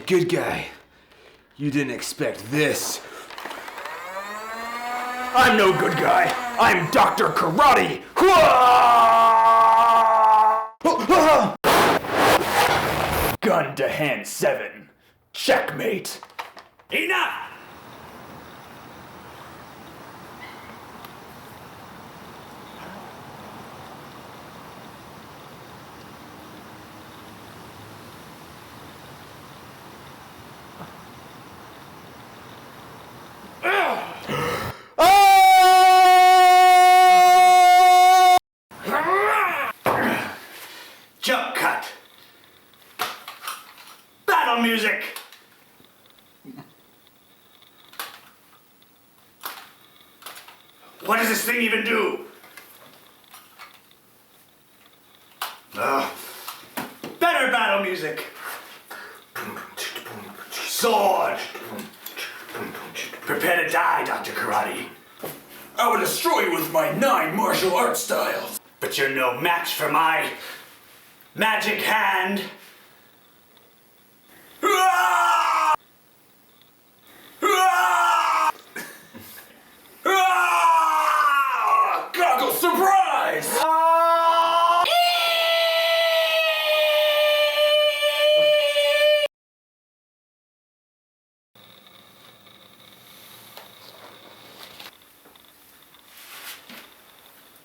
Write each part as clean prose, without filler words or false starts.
good guy. You didn't expect this. I'm no good guy. I'm Dr. Karate. Gun to hand 7. Checkmate. Enough! Jump cut. Battle music. What does this thing even do? Better battle music. Sword. Prepare to die, Dr. Karate. I will destroy you with my 9 martial art styles. But you're no match for my magic hand. Goggle surprise!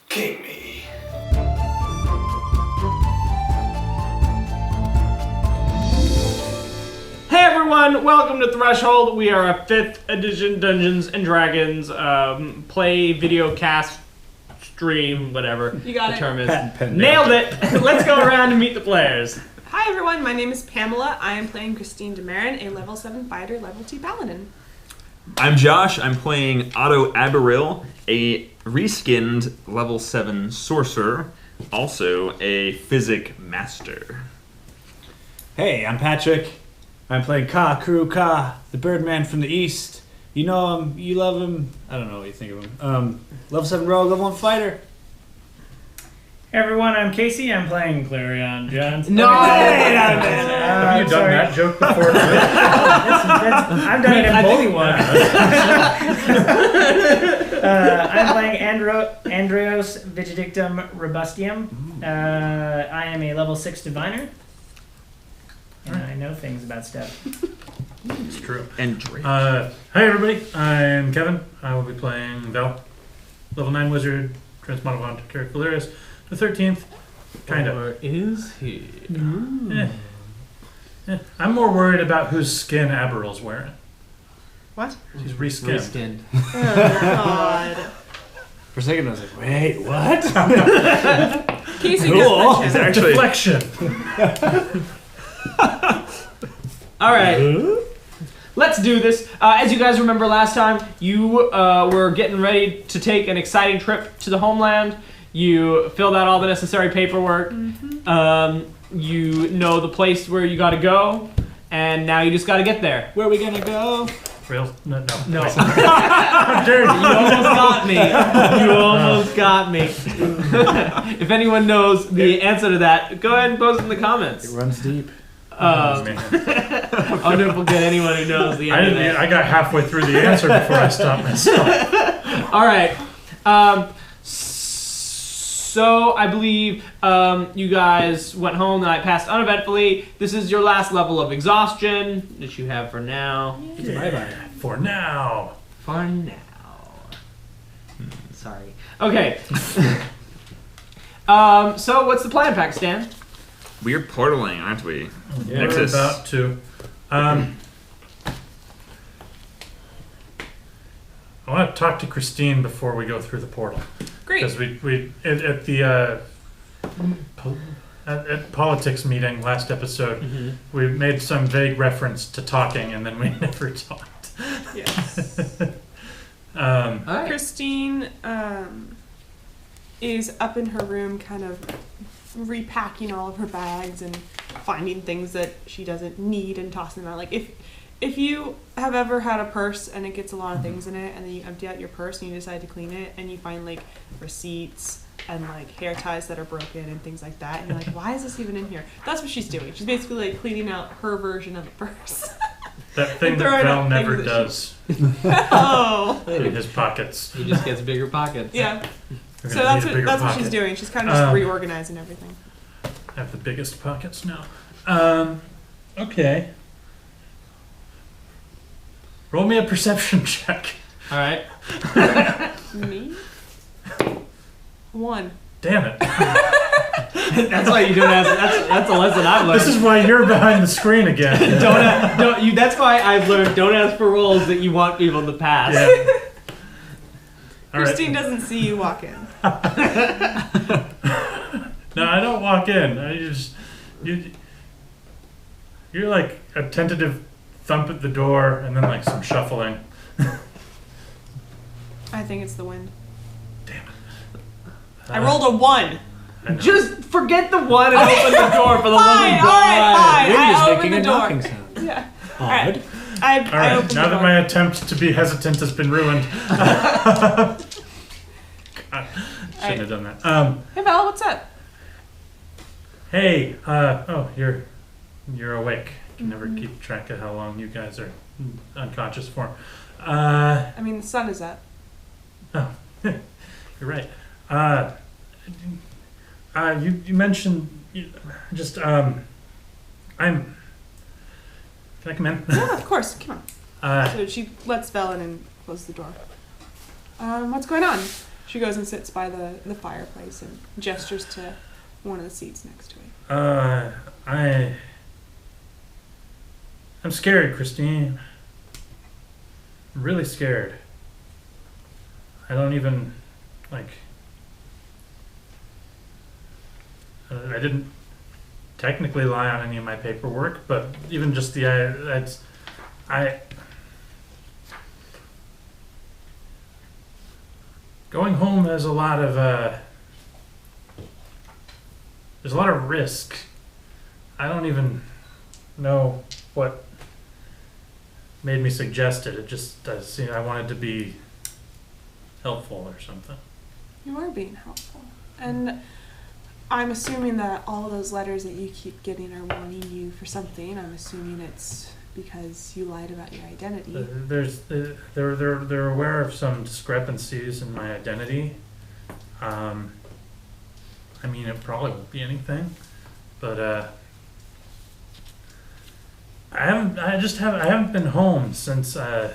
King me. Hey everyone, welcome to Threshold. We are a 5th edition Dungeons and Dragons play video cast stream, whatever You got the it. term is. Pen, Nailed it. Let's go around and meet the players. Hi everyone, my name is Pamela. I am playing Christine DeMarin, a level 7 fighter, level 2 paladin. I'm Josh. I'm playing Otto Aberil, a reskinned level 7 sorcerer, also a physic master. Hey, I'm Patrick. I'm playing Kuru Ka, the Birdman from the East. You know him, you love him. I don't know what you think of him. Level 7 rogue, level 1 fighter. Hey everyone, I'm Casey. I'm playing Clarion Johnson. No! Have you done that joke before? I've done it in both. I'm playing Andreos Vigidictum Robustium. I am a level 6 diviner. And I know things about stuff. It's true. And Drake. Hi everybody, I'm Kevin. I will be playing Vel, level 9 wizard, transmogrified Cleric Valerius, the 13th. Kind of. Or is he? I'm more worried about whose skin Aberil's wearing. What? She's reskinned. Reskinned. Oh god. For a second I was like, wait, what? Casey Cool. gets Is mentioned. actually Deflection. All right. Let's do this. As you guys remember last time, you were getting ready to take an exciting trip to the homeland. You filled out all the necessary paperwork. You know the place where you got to go, and now you just got to get there. Where are we gonna go? Real? No. No. How dare you? You almost got me. You almost got me. If anyone knows the answer to that, go ahead and post it in the comments. It runs deep. I'll never forget anyone who knows the answer. I got halfway through the answer before I stopped myself. All right. So I believe you guys went home the night passed uneventfully. This is your last level of exhaustion that you have for now. Bye-bye. For now. For now. Sorry. Okay. So what's the plan, Pakistan? We're portaling, aren't we? Yeah, Nexus. we're about to. I want to talk to Christine before we go through the portal. Great. Because we at the at politics meeting last episode, we made some vague reference to talking, and then we never talked. Yes. All right. Christine is up in her room kind of repacking all of her bags and finding things that she doesn't need and tossing them out. Like if you have ever had a purse and it gets a lot of things in it, and then you empty out your purse and you decide to clean it and you find like receipts and like hair ties that are broken and things like that. And you're like, why is this even in here? That's what she's doing. She's basically like cleaning out her version of the purse. That thing that throwing Val out never things that does Oh, in his pockets. He just gets bigger pockets. yeah. We're So gonna that's need a what bigger she's pocket. doing. She's kind of just reorganizing everything. I have the biggest pockets now. Okay. Roll me a perception check. All right. Me? 1. Damn it. That's why you don't ask. That's a lesson I've learned. This is why you're behind the screen again. Don't you? That's why I've learned. Don't ask for rolls that you want people to pass. Yeah. All right. Christine doesn't see you walk in. No, I don't walk in. You're like a tentative thump at the door and then like some shuffling. I think it's the wind. Damn it. I rolled a 1. I know. Just forget the one and open the door for the love Fine, of all right, God. fine. Wind I is opened making the a door. knocking sound. Yeah. Odd. Alright. I All right, opened now the that door. my attempt to be hesitant has been ruined. God, shouldn't have done that. Hey Val, what's up? Hey, you're awake. I can never keep track of how long you guys are unconscious for. I mean, the sun is up. Oh, you're right. You mentioned I'm. Can I come in? Yeah, of course. Come on. Uh, So she lets Val in and closes the door. What's going on? She goes and sits by the fireplace and gestures to one of the seats next to it. I'm scared, Christine. I'm really scared. I don't even I didn't technically lie on any of my paperwork, but even just going home has a lot of there's a lot of risk. I don't even know what made me suggest it. It just I wanted to be helpful or something. You are being helpful. And I'm assuming that all of those letters that you keep getting are warning you for something. I'm assuming it's because you lied about your identity. They're aware of some discrepancies in my identity. I mean, it probably won't be anything, but I haven't been home since. My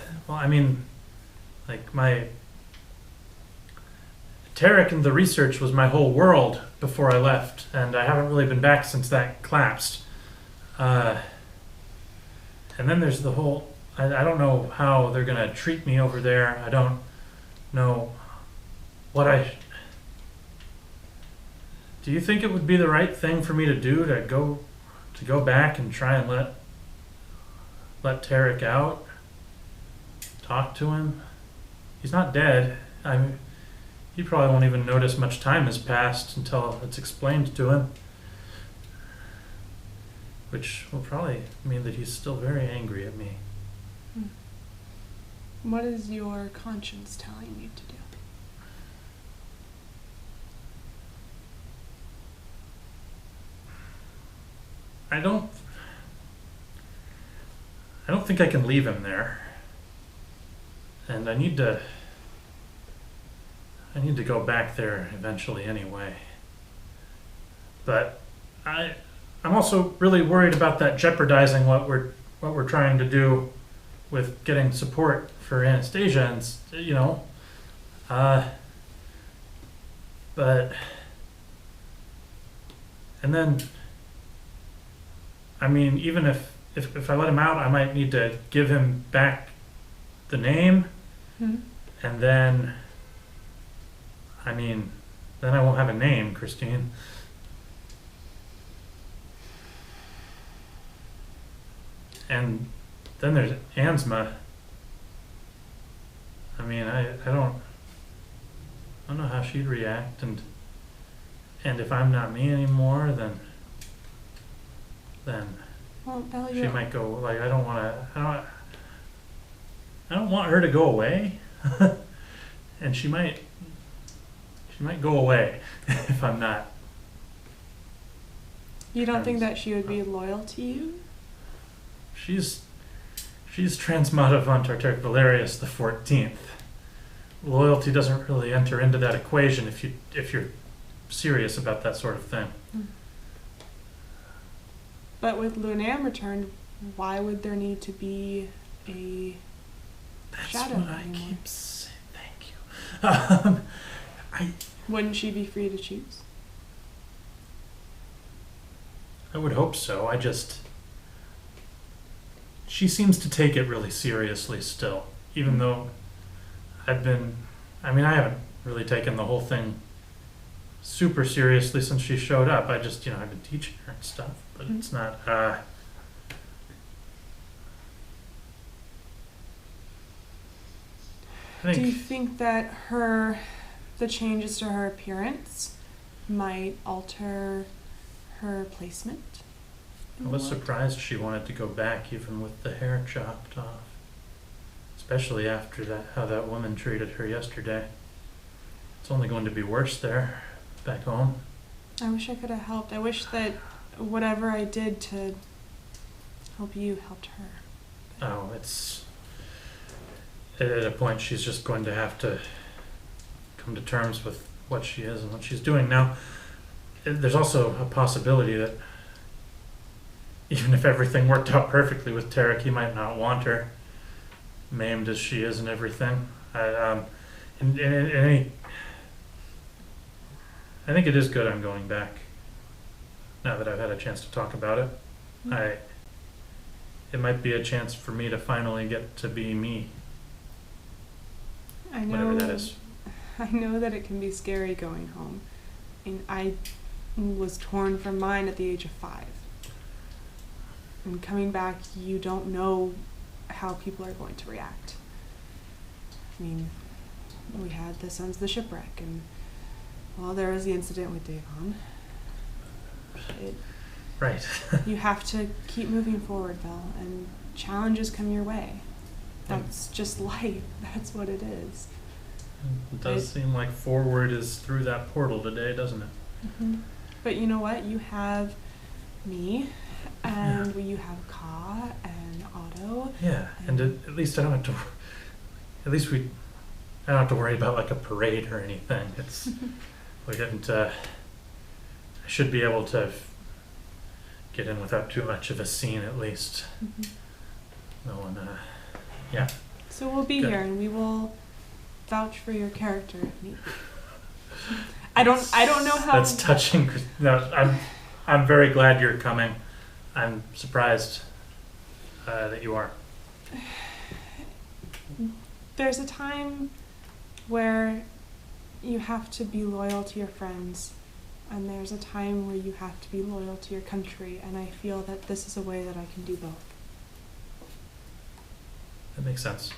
Tarek and the research was my whole world before I left, and I haven't really been back since that collapsed. And then there's the whole. I don't know how they're gonna treat me over there. I don't know what Do you think it would be the right thing for me to do to go back and try and let Tarek out? Talk to him? He's not dead. He probably won't even notice much time has passed until it's explained to him. Which will probably mean that he's still very angry at me. What is your conscience telling you to do? I don't think I can leave him there. And I need to go back there eventually anyway. But I'm also really worried about that jeopardizing what we're trying to do with getting support for Anastasia, and then I mean, even if I let him out, I might need to give him back the name, and then then I won't have a name, Christine. And then there's Ansma. I don't know how she'd react, and if I'm not me anymore, then Well, Val, she might go like, I don't want her to go away. And she might She might go away if I'm not. You don't think that she would be loyal to you? She's Transmata Vontarteric Valerius the 14th. Loyalty doesn't really enter into that equation if you're serious about that sort of thing. But with Lunam returned, why would there need to be a That's shadow what I anymore? keep saying. Thank you. Wouldn't she be free to choose? I would hope so. She seems to take it really seriously still, even though I haven't really taken the whole thing super seriously since she showed up. I've been teaching her and stuff, but it's not, Do you think that the changes to her appearance might alter her placement? I was surprised she wanted to go back even with the hair chopped off. Especially after how that woman treated her yesterday. It's only going to be worse there, back home. I wish I could have helped. I wish that whatever I did to help you helped her. Oh, it's... At a point, she's just going to have to come to terms with what she is and what she's doing. Now, there's also a possibility that even if everything worked out perfectly with Tarek, he might not want her, maimed as she is and everything. I think it is good I'm going back, now that I've had a chance to talk about it. It might be a chance for me to finally get to be me. I know. Whatever that is. I know that it can be scary going home. And I was torn from mine at the age of 5. And coming back, you don't know how people are going to react. I mean, we had the Sons of the Shipwreck, and there was the incident with Davon. Right. You have to keep moving forward, Vel, and challenges come your way. That's just life. That's what it is. It does seem like forward is through that portal today, doesn't it? Mm-hmm. But you know what? You have me, and you have Ka and Otto. Yeah, and at least I don't have to. At least I don't have to worry about like a parade or anything. It's we didn't. I should be able to get in without too much of a scene, at least. Mm-hmm. No one. Yeah. So we'll be Good. here, and we will vouch for your character if need be. I don't know how. That's touching. No, I'm very glad you're coming. I'm surprised that you are. There's a time where you have to be loyal to your friends, and there's a time where you have to be loyal to your country, and I feel that this is a way that I can do both. That makes sense.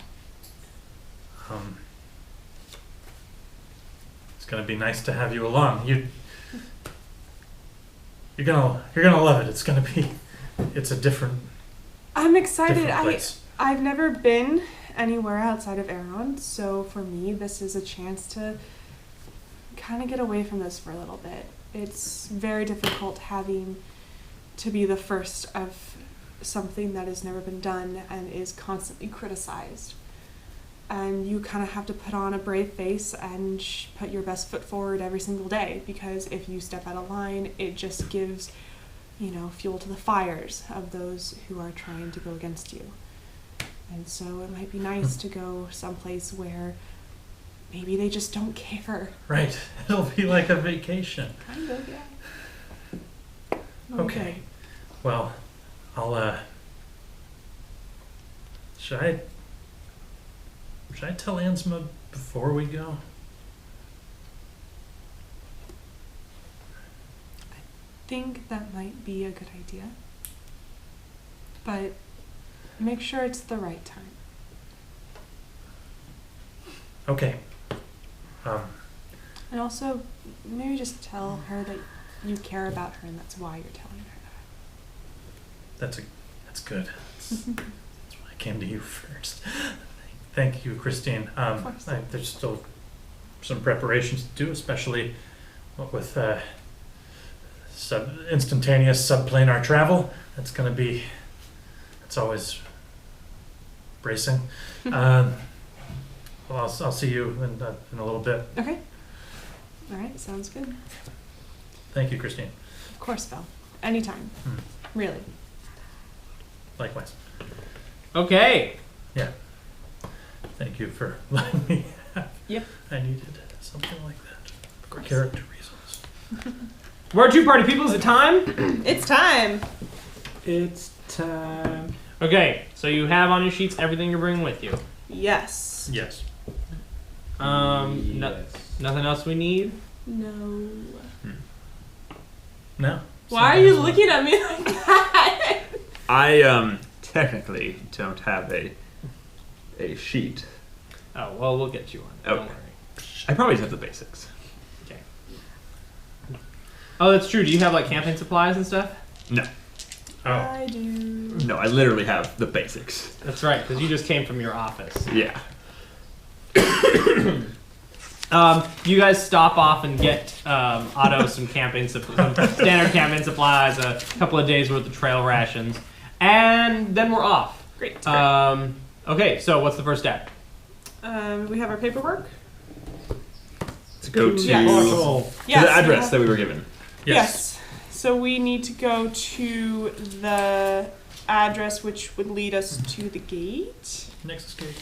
It's gonna be nice to have you along. You're gonna love it. It's a different. I'm excited. Different place. I've never been anywhere outside of Aeron, so for me, this is a chance to kind of get away from this for a little bit. It's very difficult having to be the first of something that has never been done and is constantly criticized. And you kind of have to put on a brave face and put your best foot forward every single day, because if you step out of line, it just gives, fuel to the fires of those who are trying to go against you. And so it might be nice to go someplace where maybe they just don't care. Right. It'll be like a vacation. Kind of, yeah. Okay. Well, I'll should I tell Ansma before we go? I think that might be a good idea. But make sure it's the right time. Okay. And also, maybe just tell her that you care about her and that's why you're telling her that. That's good. That's why I came to you first. Thank you, Christine. Of course. There's still some preparations to do, especially with instantaneous subplanar travel. It's always bracing. Well, I'll see you in a little bit. Okay. All right. Sounds good. Thank you, Christine. Of course, Val. Anytime. Really. Likewise. Okay. Yeah. Thank you for letting me have. Yep. I needed something like that for character reasons. We're 2 party people. Is it time? It's time. It's time. Okay. So you have on your sheets everything you're bringing with you. Yes. Yes. Nothing else we need. No. No. Why are you looking at me like that? I technically don't have a sheet. Oh well, we'll get you one. Don't Okay. worry. I probably just have the basics. Okay. Oh, that's true. Do you have like camping supplies and stuff? No, Oh. I do. no, I literally have the basics. That's right, because you just came from your office. Yeah. You guys stop off and get Otto some standard camping supplies, a couple of days worth of trail rations, and then we're off. Great. Okay, so what's the first step? We have our paperwork. To go to, Yes. to the address that we were given. Yes. So we need to go to the address which would lead us to the gate. Nexus gate.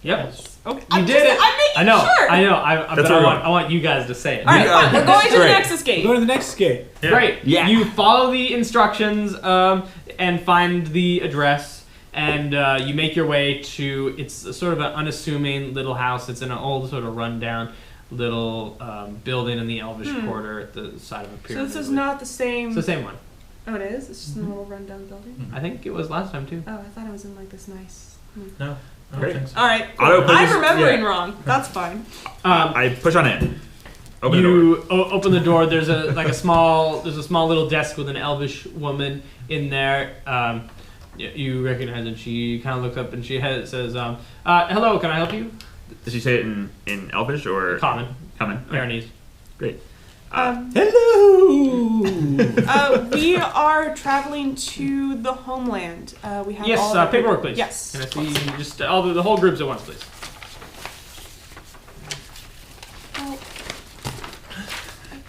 Yep. Okay. You did it. I'm making I know. sure. I know. That's But what I want you guys to say it. All right, fine. We're going to the Great. Nexus gate. Go to the next gate. Yeah. Great. Yeah. You follow the instructions and find the address, and you make your way to. It's a sort of an unassuming little house. It's in an old sort of rundown little building in the Elvish Quarter at the side of a So pyramid. this is not the same. It's the same one. Oh, it is. It's just a little rundown building. I think it was last time too. Oh, I thought it was in like this nice. No. I don't Great. think so. All right. Otto I'm pushes- remembering yeah. wrong. That's fine. I push on in. Open the door. You open the door. There's a small little desk with an Elvish woman in there. You recognize it. She kind of looks up and she says, "Hello, can I help you?" Did she say it in Elvish or Common, Common? Okay. Marinese. Great. Hello. We are traveling to the homeland. We have Yes, all of our paperwork, please. Yes. Can I see just the whole groups at once, please?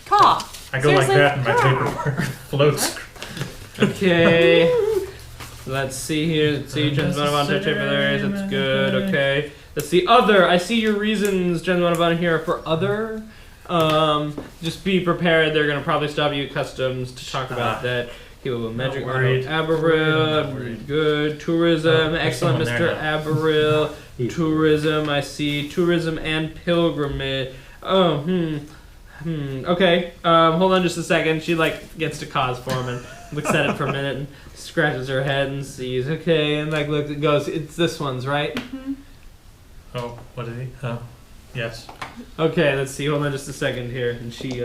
Cough. I go like Seriously? that and my Ah. paperwork floats. Okay. Let's see here. Let's see. That's good. Okay. Let's see. Other. I see your reasons, Gentleman, here for other. Just be prepared. They're gonna probably stop you at customs to talk about that. Magic worried. Not Aberil. worried. Good. Tourism. there's Excellent, someone there Mr. Aberil. Tourism. I see. Tourism and pilgrimage. Oh. Okay. Hold on just a second. She gets to cause for him and looks at it for a minute and scratches her head and sees. Okay, and looks. It goes. It's this one's right. Oh, what did he? Oh, yes. Okay, let's see. Hold on just a second here, and she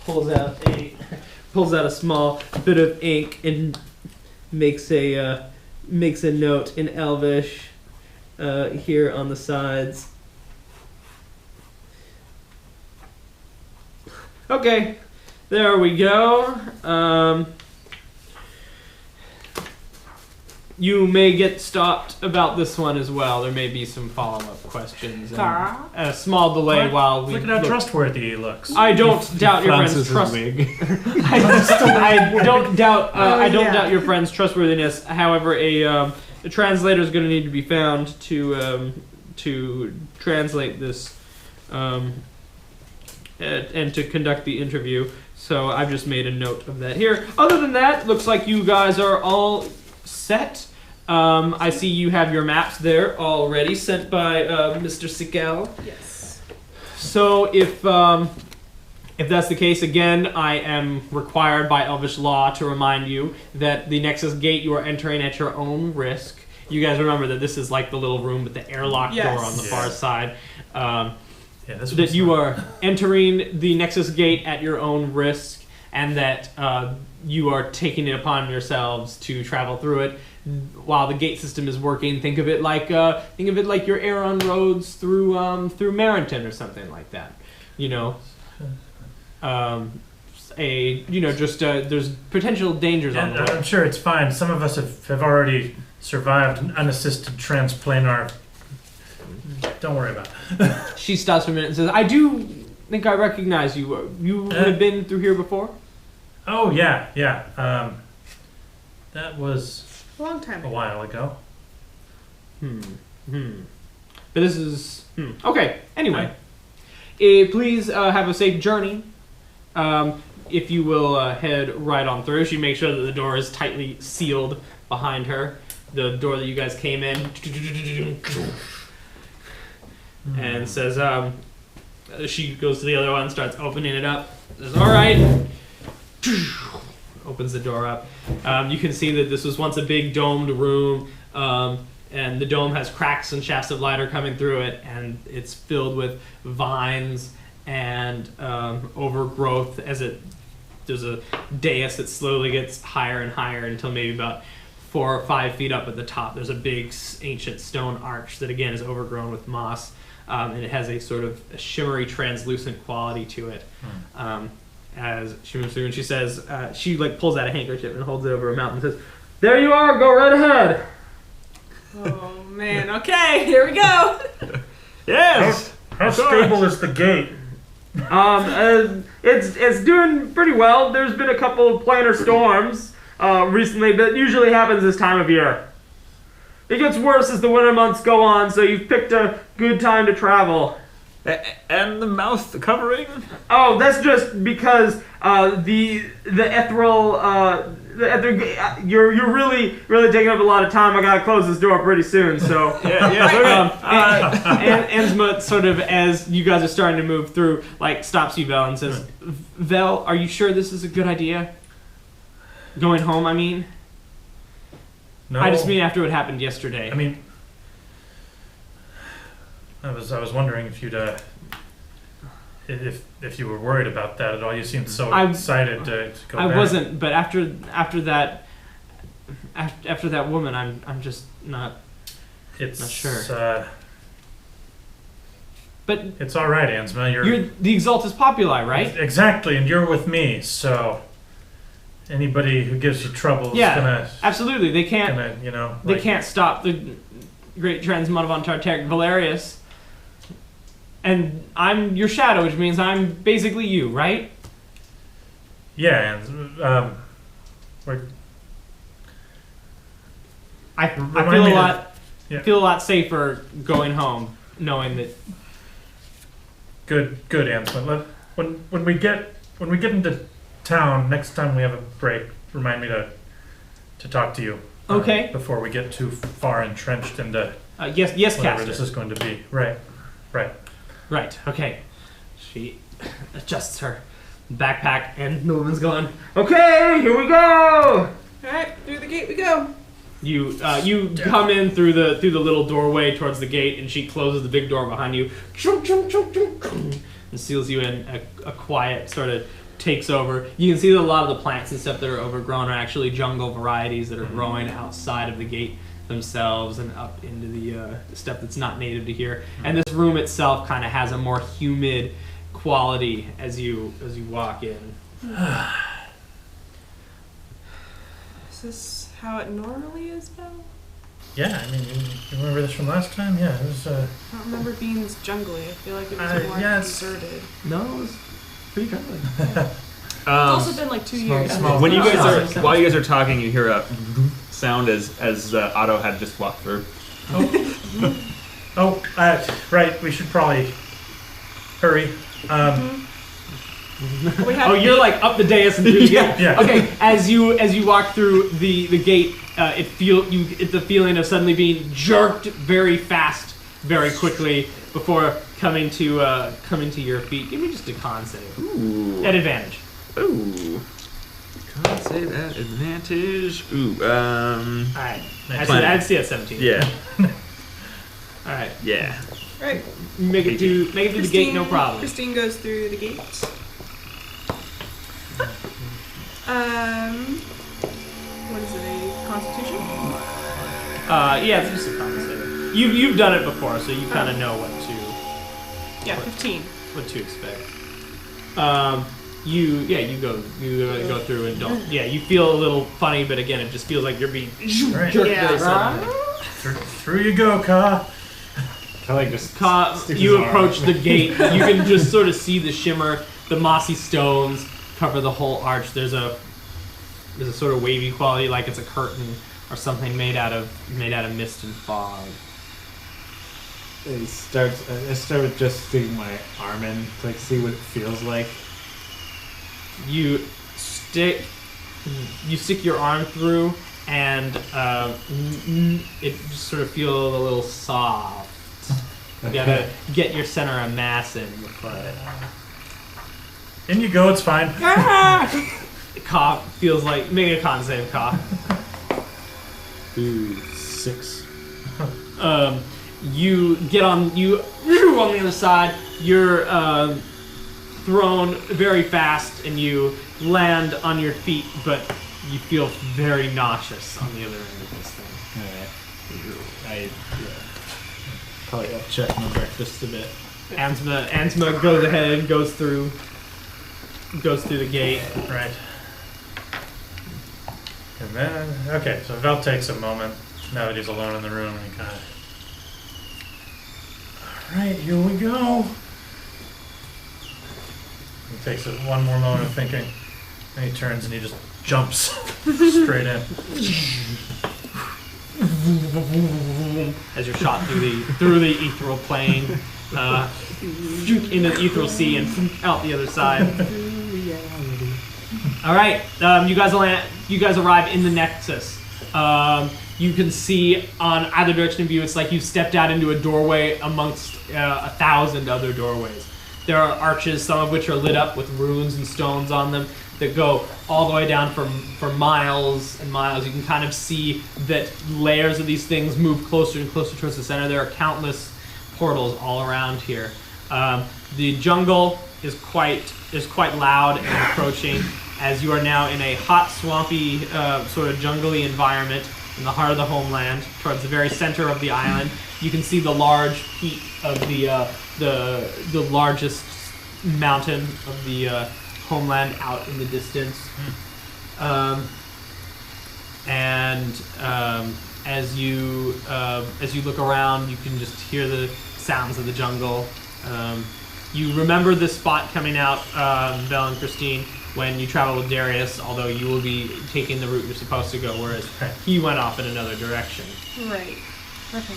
pulls out a small bit of ink and makes a note in Elvish here on the sides. Okay, there we go. You may get stopped about this one as well. There may be some follow-up questions. And a small delay while we Look at how look. trustworthy he looks. I don't doubt your friend's trust. I don't doubt. I don't doubt your friend's trustworthiness. However, a translator is going to need to be found to translate this and to conduct the interview. So I've just made a note of that here. Other than that, looks like you guys are all set. I see you have your maps there already sent by Mr. Sikel. Yes. So if that's the case, again, I am required by Elvish law to remind you that the Nexus Gate you are entering at your own risk. You guys remember that this is like the little room with the airlock door on the far side. That you are entering the Nexus Gate at your own risk, and that you are taking it upon yourselves to travel through it. while the gate system is working, think of it like your Aeron roads through Marenton or something like that. There's potential dangers on the way. I'm sure it's fine. Some of us have already survived an unassisted transplanar. Don't worry about it. She stops for a minute and says, "I do think I recognize you. You would have been through here before?" Oh, yeah. That was A long time a ago. while ago. But this is... Okay, anyway. Please have a safe journey. If you will head right on through. She makes sure that the door is tightly sealed behind her. The door that you guys came in. And says, she goes to the other one, starts opening it up. Says, "All right." Opens the door up. You can see that this was once a big domed room, and the dome has cracks and shafts of light are coming through it, and it's filled with vines and overgrowth. There's a dais that slowly gets higher and higher until maybe about 4 or 5 feet up at the top. There's a big ancient stone arch that again is overgrown with moss, and it has a sort of a shimmery, translucent quality to it. As she moves through, and she says, she pulls out a handkerchief and holds it over her mouth and says, "There you are, go right ahead." Oh man, okay, here we go. Yes. How stable is the gate? It's doing pretty well. There's been a couple of planar storms recently, but it usually happens this time of year. It gets worse as the winter months go on, so you've picked a good time to travel. And the mouth covering? Oh, that's just because the ethereal you're really taking up a lot of time. I gotta close this door pretty soon, so Ansma sort of, as you guys are starting to move through, stops you, Vel, and says, "Vel, are you sure this is a good idea? Going home, I mean." No. I just mean after what happened yesterday. I mean, I was wondering if you'd if you were worried about that at all. You seemed so excited to go back. I wasn't, but after that woman, I'm just not. It's not sure. But it's all right, Ansma. You're the Exaltus Populi, right? Exactly, and you're with me, so anybody who gives you trouble is gonna absolutely. They can't. They can't stop the great Transmonovon Tartaric Valerius. And I'm your shadow, which means I'm basically you, right? Yeah, and I feel a lot safer going home, knowing that. Good, Ansman. When we get into town next time we have a break, remind me to talk to you. Okay. Before we get too far entrenched into yes, whatever Caster. this is going to be. Right. Right, okay. She adjusts her backpack and the woman's going, "Okay, here we go!" Alright, through the gate we go. You come in through the little doorway towards the gate, and she closes the big door behind you and seals you in. A quiet sort of takes over. You can see that a lot of the plants and stuff that are overgrown are actually jungle varieties that are growing outside of the gate themselves and up into the stuff that's not native to here. And this room itself kind of has a more humid quality as you walk in. Is this how it normally is, Belle? Yeah, I mean, you remember this from last time? Yeah, it was. I don't remember it being this jungly. I feel like it was more deserted. No, it was pretty friendly. It's also been 2 years. When you guys while you guys are talking, you hear a sound as Otto had just walked through. Right. We should probably hurry. You're up the dais and through the gate. Yeah. Okay, as you walk through the gate, it's a feeling of suddenly being jerked very fast, very quickly before coming to your feet. Give me just a con save. Ooh. At advantage. Ooh. Con save at advantage. Ooh. Alright. I'd see at 17. Yeah. Alright. Yeah. Right. Make it through the gate, no problem. Christine goes through the gate. What is it, a constitution? Yeah, it's just a compensator. You've done it before, so you kind of know what Yeah, 15. to expect. You go through and don't. Yeah, you feel a little funny, but again, it just feels like you're being Right. jerked Yeah. really suddenly. Through you go, Ka. Kelly just sticks You his arm approach out. the gate. You can just sort of see the shimmer. The mossy stones cover the whole arch. There's a sort of wavy quality, like it's a curtain or something made out of mist and fog. I start with just sticking my arm in to like see what it feels like. You stick your arm through, and it just sort of feels a little soft. You gotta get your center of mass in before it. In you go, it's fine. Ka feels like make a con save, Ka. Ooh, 6. You get on the other side. You're thrown very fast, and you land on your feet, but you feel very nauseous on the other end of this thing. Alright. Probably upcheck my breakfast a bit. Ansma goes ahead and goes through the gate. Right. And then, okay, so Vel takes a moment now that he's alone in the room, and he kind of. Alright, here we go. He takes one more moment of thinking, and he turns and he just jumps straight in. As you're shot through the ethereal plane, into the ethereal sea, and out the other side. All right, you guys arrive in the Nexus. You can see on either direction of you, it's like you've stepped out into a doorway amongst 1,000 other doorways. There are arches, some of which are lit up with runes and stones on them, that go all the way down for miles and miles. You can kind of see that layers of these things move closer and closer towards the center. There are countless portals all around here. The jungle is quite loud and approaching, as you are now in a hot, swampy, sort of jungly environment in the heart of the homeland, towards the very center of the island. You can see the large peak of the largest mountain of the homeland out in the distance. As you look around, you can just hear the sounds of the jungle. You remember this spot coming out, Vel and Christine, when you travel with Darius, although you will be taking the route you're supposed to go, whereas he went off in another direction. Right. Okay.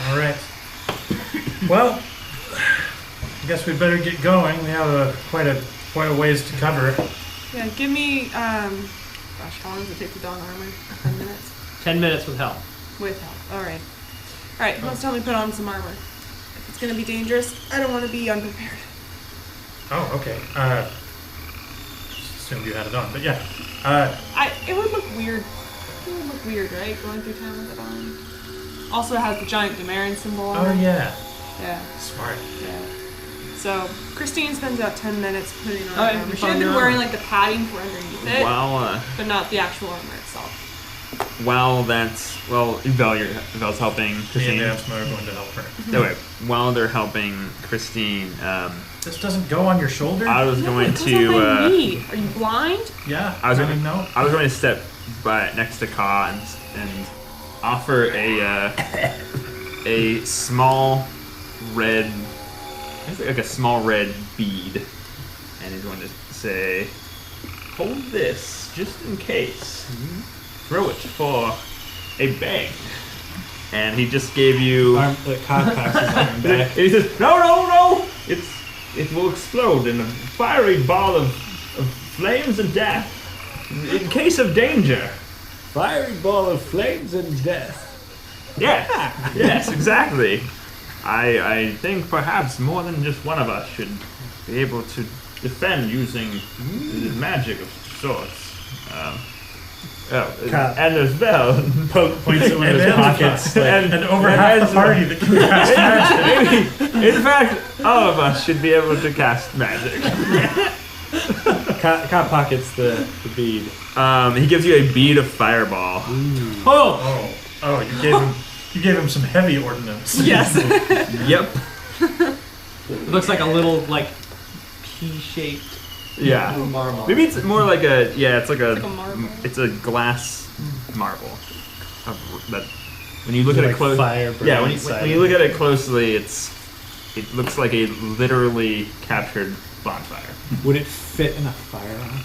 All right. Well, I guess we better get going. We have quite a ways to cover. Yeah, give me, gosh, how long does it take to don armor? 10 minutes? 10 minutes with help. With help, alright. Alright, let's tell me put on some armor. If it's gonna be dangerous, I don't want to be unprepared. Oh, okay. Just assumed you had it on, but yeah. It would look weird. It would look weird, right? Going through town with it on. Also, it has the giant Damaran symbol on Oh it. Yeah. Yeah. Smart. Yeah. So, Christine spends about 10 minutes putting on Okay, armor. She fine, had been no. wearing like the padding for underneath it, but not the actual armor itself. Vel's helping Me Christine. and Ansma are going to help her. Okay, while they're helping Christine, This doesn't go on your shoulder? I was going What does that to. mean? Are you blind? Yeah. I was mean, going. no. I was going to step by next to Ka and offer a small red, like a small red bead, and he's going to say, "Hold this just in case. Throw it for a bag." And he just gave you. The cock packs his arm back. And he says, "No! It will explode in a fiery ball of flames and death. In case of danger." Fiery ball of flames and death. Yes, exactly. I think perhaps more than just one of us should be able to defend using the magic of sorts. And there's Vel. Points at one of his And pockets. And over half the party that can cast magic. In fact, all of us should be able to cast magic. Ka pockets the bead. He gives you a bead of fireball. Oh! Oh, you gave him some heavy ordnance. Yes. Yep. It looks like a little like pea-shaped Yeah. marble. Maybe it's more like a it's like Like a marble. it's a glass marble. But when you look at it Like close, fire yeah, when burning you inside look of at it closely, it looks like a literally captured bonfire. Would it fit in a firearm?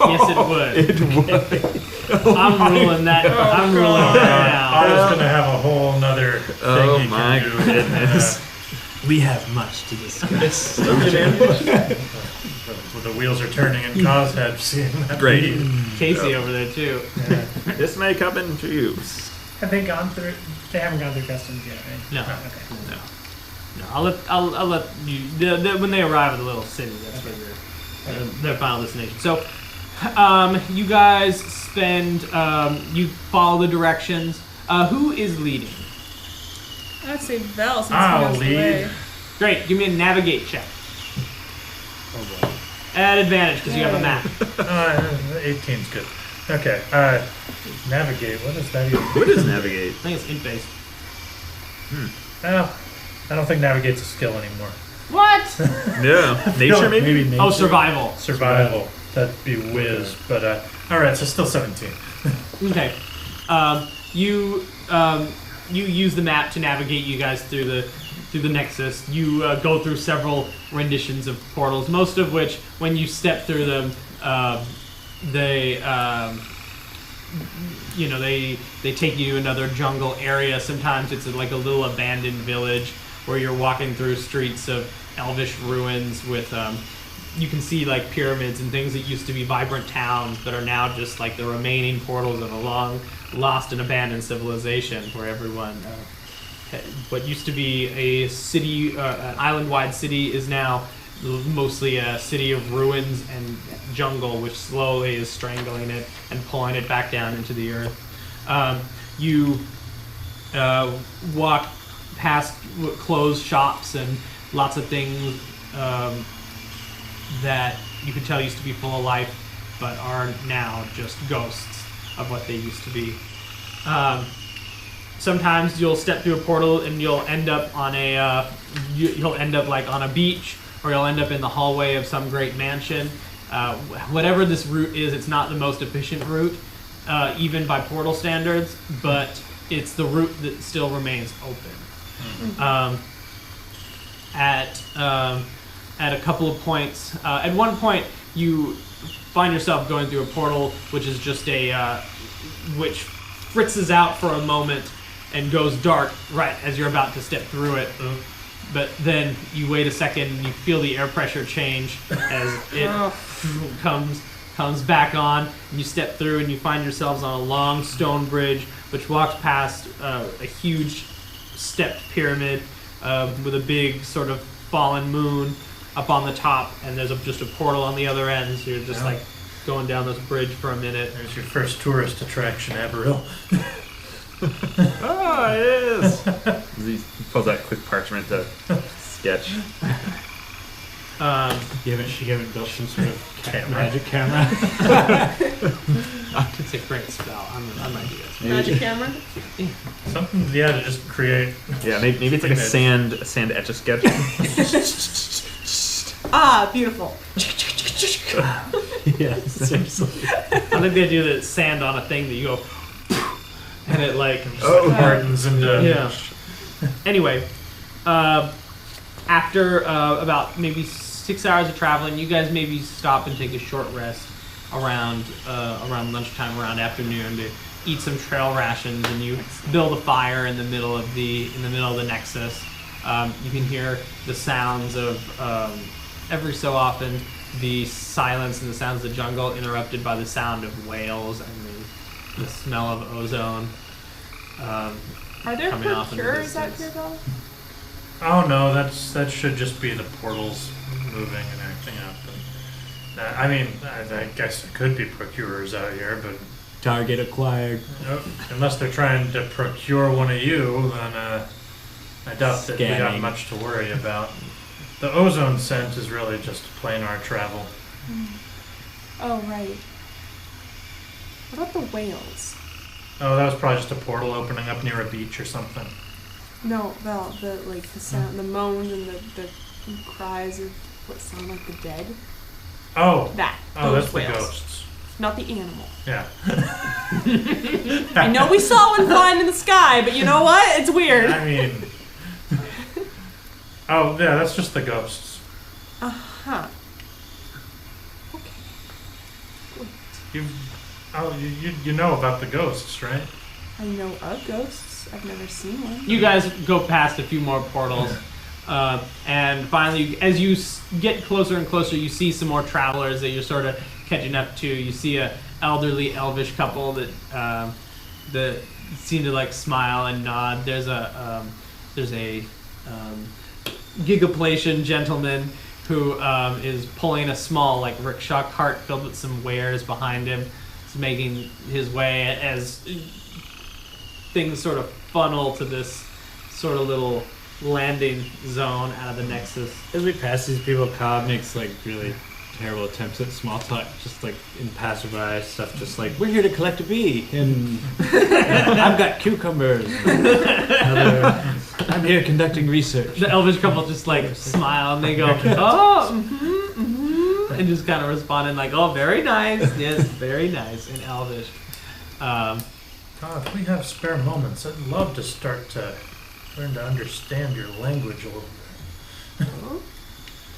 Yes, it would. It would. I'm ruling that. I'm ruling that now. I was gonna have a whole nother thing Oh you my can do. goodness. We have much to discuss. Well, the wheels are turning in Kaz head seeing that. Great. bead. Casey over there too. This may come in use. Have they gone through? They haven't gone through customs yet, right? No. Oh, okay. No, I'll let you. When they arrive at the little city, that's where their final destination. So, you guys spend. You follow the directions. Who is leading? I'd say Vel since I'll he knows the lead. way. Great. Give me a navigate check. Oh boy. At advantage because you have a map. 18's good. Okay. Navigate. What is that even? What is navigate? I think it's int based. Well, I don't think navigate's a skill anymore. What? Yeah. Nature maybe? Maybe nature. Oh, survival. Survival. That'd be whiz. But all right. So still 17. Okay. You use the map to navigate you guys through the nexus. You go through several renditions of portals, most of which, when you step through them, they take you to another jungle area. Sometimes it's like a little abandoned village where you're walking through streets of elvish ruins with you can see like pyramids and things that used to be vibrant towns that are now just like the remaining portals of a long lost and abandoned civilization where everyone what used to be a city an island-wide city is now mostly a city of ruins and jungle which slowly is strangling it and pulling it back down into the earth. You walk past closed shops and lots of things that you could tell used to be full of life, but are now just ghosts of what they used to be. Sometimes you'll step through a portal and you'll end up on you'll end up like on a beach, or you'll end up in the hallway of some great mansion. Whatever this route is, it's not the most efficient route, even by portal standards, but it's the route that still remains open. At a couple of points, at one point you find yourself going through a portal which is just which fritzes out for a moment and goes dark right as you're about to step through it. But then you wait a second and you feel the air pressure change as it comes back on, and you step through and you find yourselves on a long stone bridge which walks past a huge stepped pyramid with a big sort of fallen moon up on the top, and there's just a portal on the other end, so you're just like going down this bridge for a minute. There's your first tourist attraction, Aberil. Oh, it is. He pulls out quick parchment to sketch. You haven't built some sort of Camera. magic camera? It's a great spell. I might do this. Magic camera. Something, to just create. Yeah, maybe it's like a sand etch a sketch. Ah, beautiful. Yeah, seriously. I think they do the sand on a thing that you go, and it like Hardens into. yeah. Anyway, after about maybe 6 hours of traveling, you guys maybe stop and take a short rest around lunchtime, around afternoon, to eat some trail rations, and you build a fire in the middle of the nexus. You can hear the sounds of every so often the silence and the sounds of the jungle interrupted by the sound of whales and the smell of ozone. Are there Coming off in the procurers out distance. here, though? Oh no, that should just be the portals moving and acting up. And, I mean, I guess there could be procurers out here, but Target acquired. unless they're trying to procure one of you, then I doubt that we got Scanning. much to worry about. The ozone scent is really just plain art travel. Oh, right. What about the whales? Oh, that was probably just a portal opening up near a beach or something. No, Val, the sound, the moans and the cries of what sound like the dead. Oh. That. Oh, those that's whales. the ghosts. Not the animal. Yeah. I know we saw one flying in the sky, but you know what? It's weird. I mean. Oh, yeah, that's just the ghosts. Uh-huh. You know about the ghosts, right? I know of ghosts. I've never seen one. You guys go past a few more portals, and finally, as you get closer and closer, you see some more travelers that you're sort of catching up to. You see a elderly elvish couple that seem to like smile and nod. There's a Gigaplatian gentleman who is pulling a small like rickshaw cart filled with some wares behind him. He's making his way as things sort of funnel to this sort of little landing zone out of the Nexus. As we pass these people, Cobb makes like really terrible attempts at small talk, just like in passerby stuff, just like, we're here to collect a bee, and I've got cucumbers. I'm here conducting research. The elvish couple just like smile and they go, oh, and just kind of respond in like, oh, very nice, yes, very nice, in elvish. God, if we have spare moments, I'd love to start to learn to understand your language a little bit.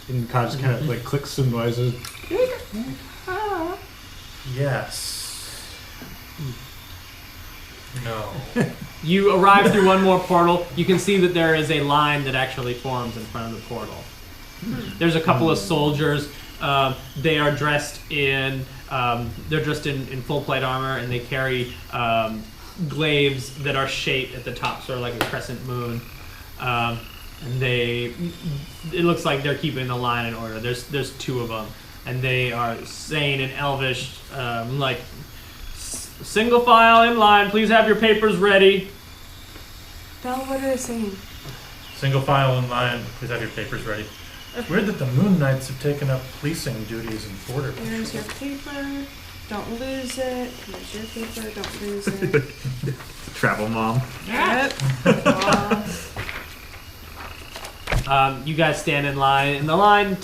And Cobb just kind of like clicks some noises. Yes. No. You arrive through one more portal. You can see that there is a line that actually forms in front of the portal. There's a couple of soldiers. They are dressed in in full plate armor, and they carry glaives that are shaped at the top, sort of like a crescent moon. And it looks like they're keeping the line in order. There's two of them, and they are saying in Elvish, like, single file in line, please have your papers ready. Belle, what are they saying? Single file in line, please have your papers ready. It's weird that the Moon Knights have taken up policing duties in border. Here's your paper. Don't lose it. Here's your paper. Don't lose it. Travel mom. Yep. You guys stand in line, and the line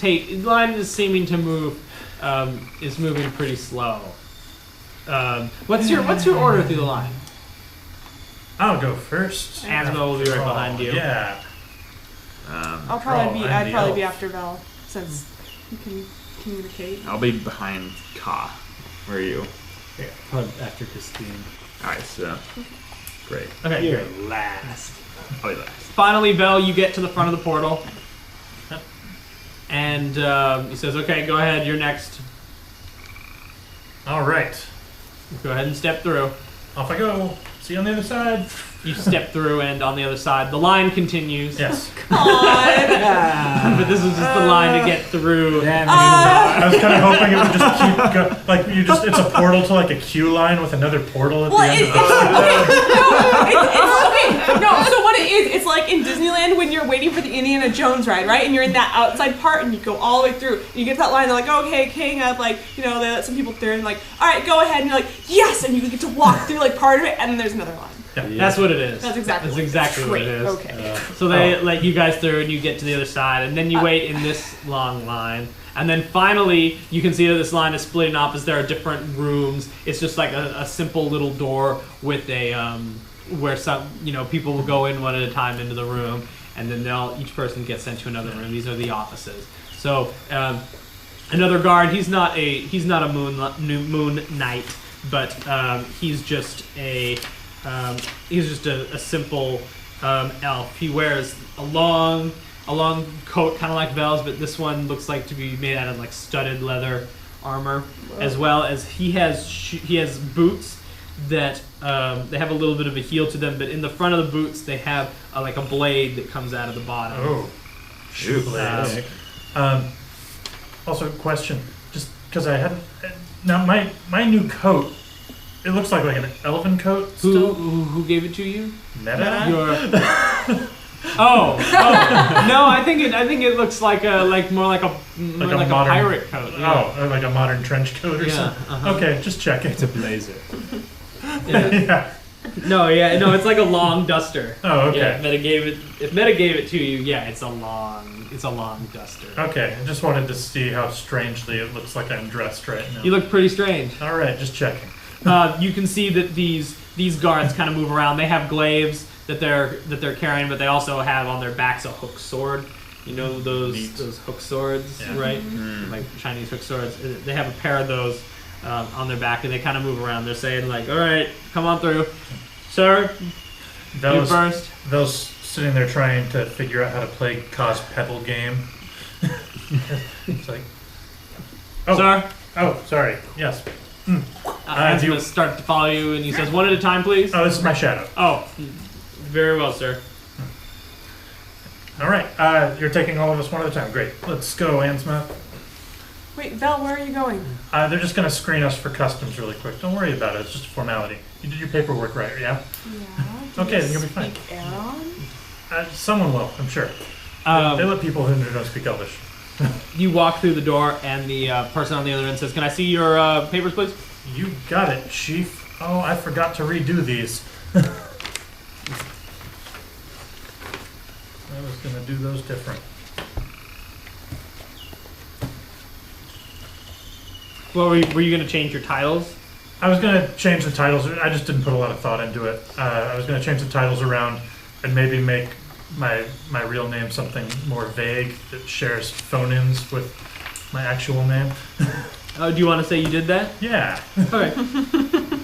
is seeming to move, is moving pretty slow. What's your order through the line? I'll go first. Asma will be right behind you. Yeah. I'd probably be after Belle, since you can communicate. I'll be behind Ka. Where are you? Yeah, probably after Christine. Alright, so. Great. Okay, You're great. last. I'll be last. Finally, Vel, you get to the front of the portal. And he says, okay, go ahead, you're next. Alright. Go ahead and step through. Off I go. See you on the other side. You step through, and on the other side, the line continues. Yes. But this is just the line to get through. I was kind of hoping it would just keep like it's a portal to like a queue line with another portal at the end of Okay, no, so what it is, it's like in Disneyland when you're waiting for the Indiana Jones ride, right? And you're in that outside part and you go all the way through. And you get to that line, they're like, okay, King, I'd like, they let some people through and like, all right, go ahead. And you're like, yes! And you get to walk through like part of it, and then there's another line. Yeah. That's what it is. That's exactly what it is. Okay. So they let you guys through, and you get to the other side, and then you wait in this long line. And then finally, you can see that this line is splitting off as there are different rooms. It's just like a simple little door with a where some people will go in one at a time into the room, and then each person gets sent to another room. These are the offices. So another guard. He's not a moon knight, but he's just a simple elf. He wears a long coat, kind of like Vel's, but this one looks like to be made out of like studded leather armor, as well as he has boots that they have a little bit of a heel to them, but in the front of the boots they have like a blade that comes out of the bottom. Oh, shoot blades. Also, question, just because I hadn't. Now my new coat. It looks like an elephant coat. Still. Who gave it to you? Meta. No, I think it looks like more like a modern, pirate coat. Yeah. Oh, like a modern trench coat or something. Uh-huh. Okay, just checking. It's a blazer. Yeah. No, it's like a long duster. Oh, okay. Yeah, if Meta gave it to you, yeah, it's a long duster. Okay, I just wanted to see how strangely it looks like I'm dressed right now. You look pretty strange. All right, just checking. You can see that these guards kind of move around. They have glaives that they're carrying, but they also have on their backs a hook sword. You know those hook swords, Yeah. right? Like Chinese hook swords. They have a pair of those on their back, and they kind of move around. They're saying like, "All right, come on through, sir. You first." Those sitting there trying to figure out how to play Cos pedal game. It's like, Sir, oh, sorry. Yes. I'm going to start to follow you, and he says, "One at a time, please." Oh, this is my shadow. Oh, very well, sir. All right. You're taking all of us one at a time. Great. Let's go, Ansma. Wait, Vel, where are you going? They're just going to screen us for customs really quick. Don't worry about it. It's just a formality. You did your paperwork right, yeah? Yeah. Okay, then you'll be fine. Speak Aeron? Someone will, I'm sure. They let people who don't speak Elvish. You walk through the door, and the person on the other end says, "Can I see your papers, please?" You got it, Chief. Oh, I forgot to redo these. I was going to do those different. Well, were you going to change your titles? I was going to change the titles. I just didn't put a lot of thought into it. I was going to change the titles around and maybe make my real name something more vague that shares phone-ins with my actual name. Do you want to say you did that? Yeah. Okay. Do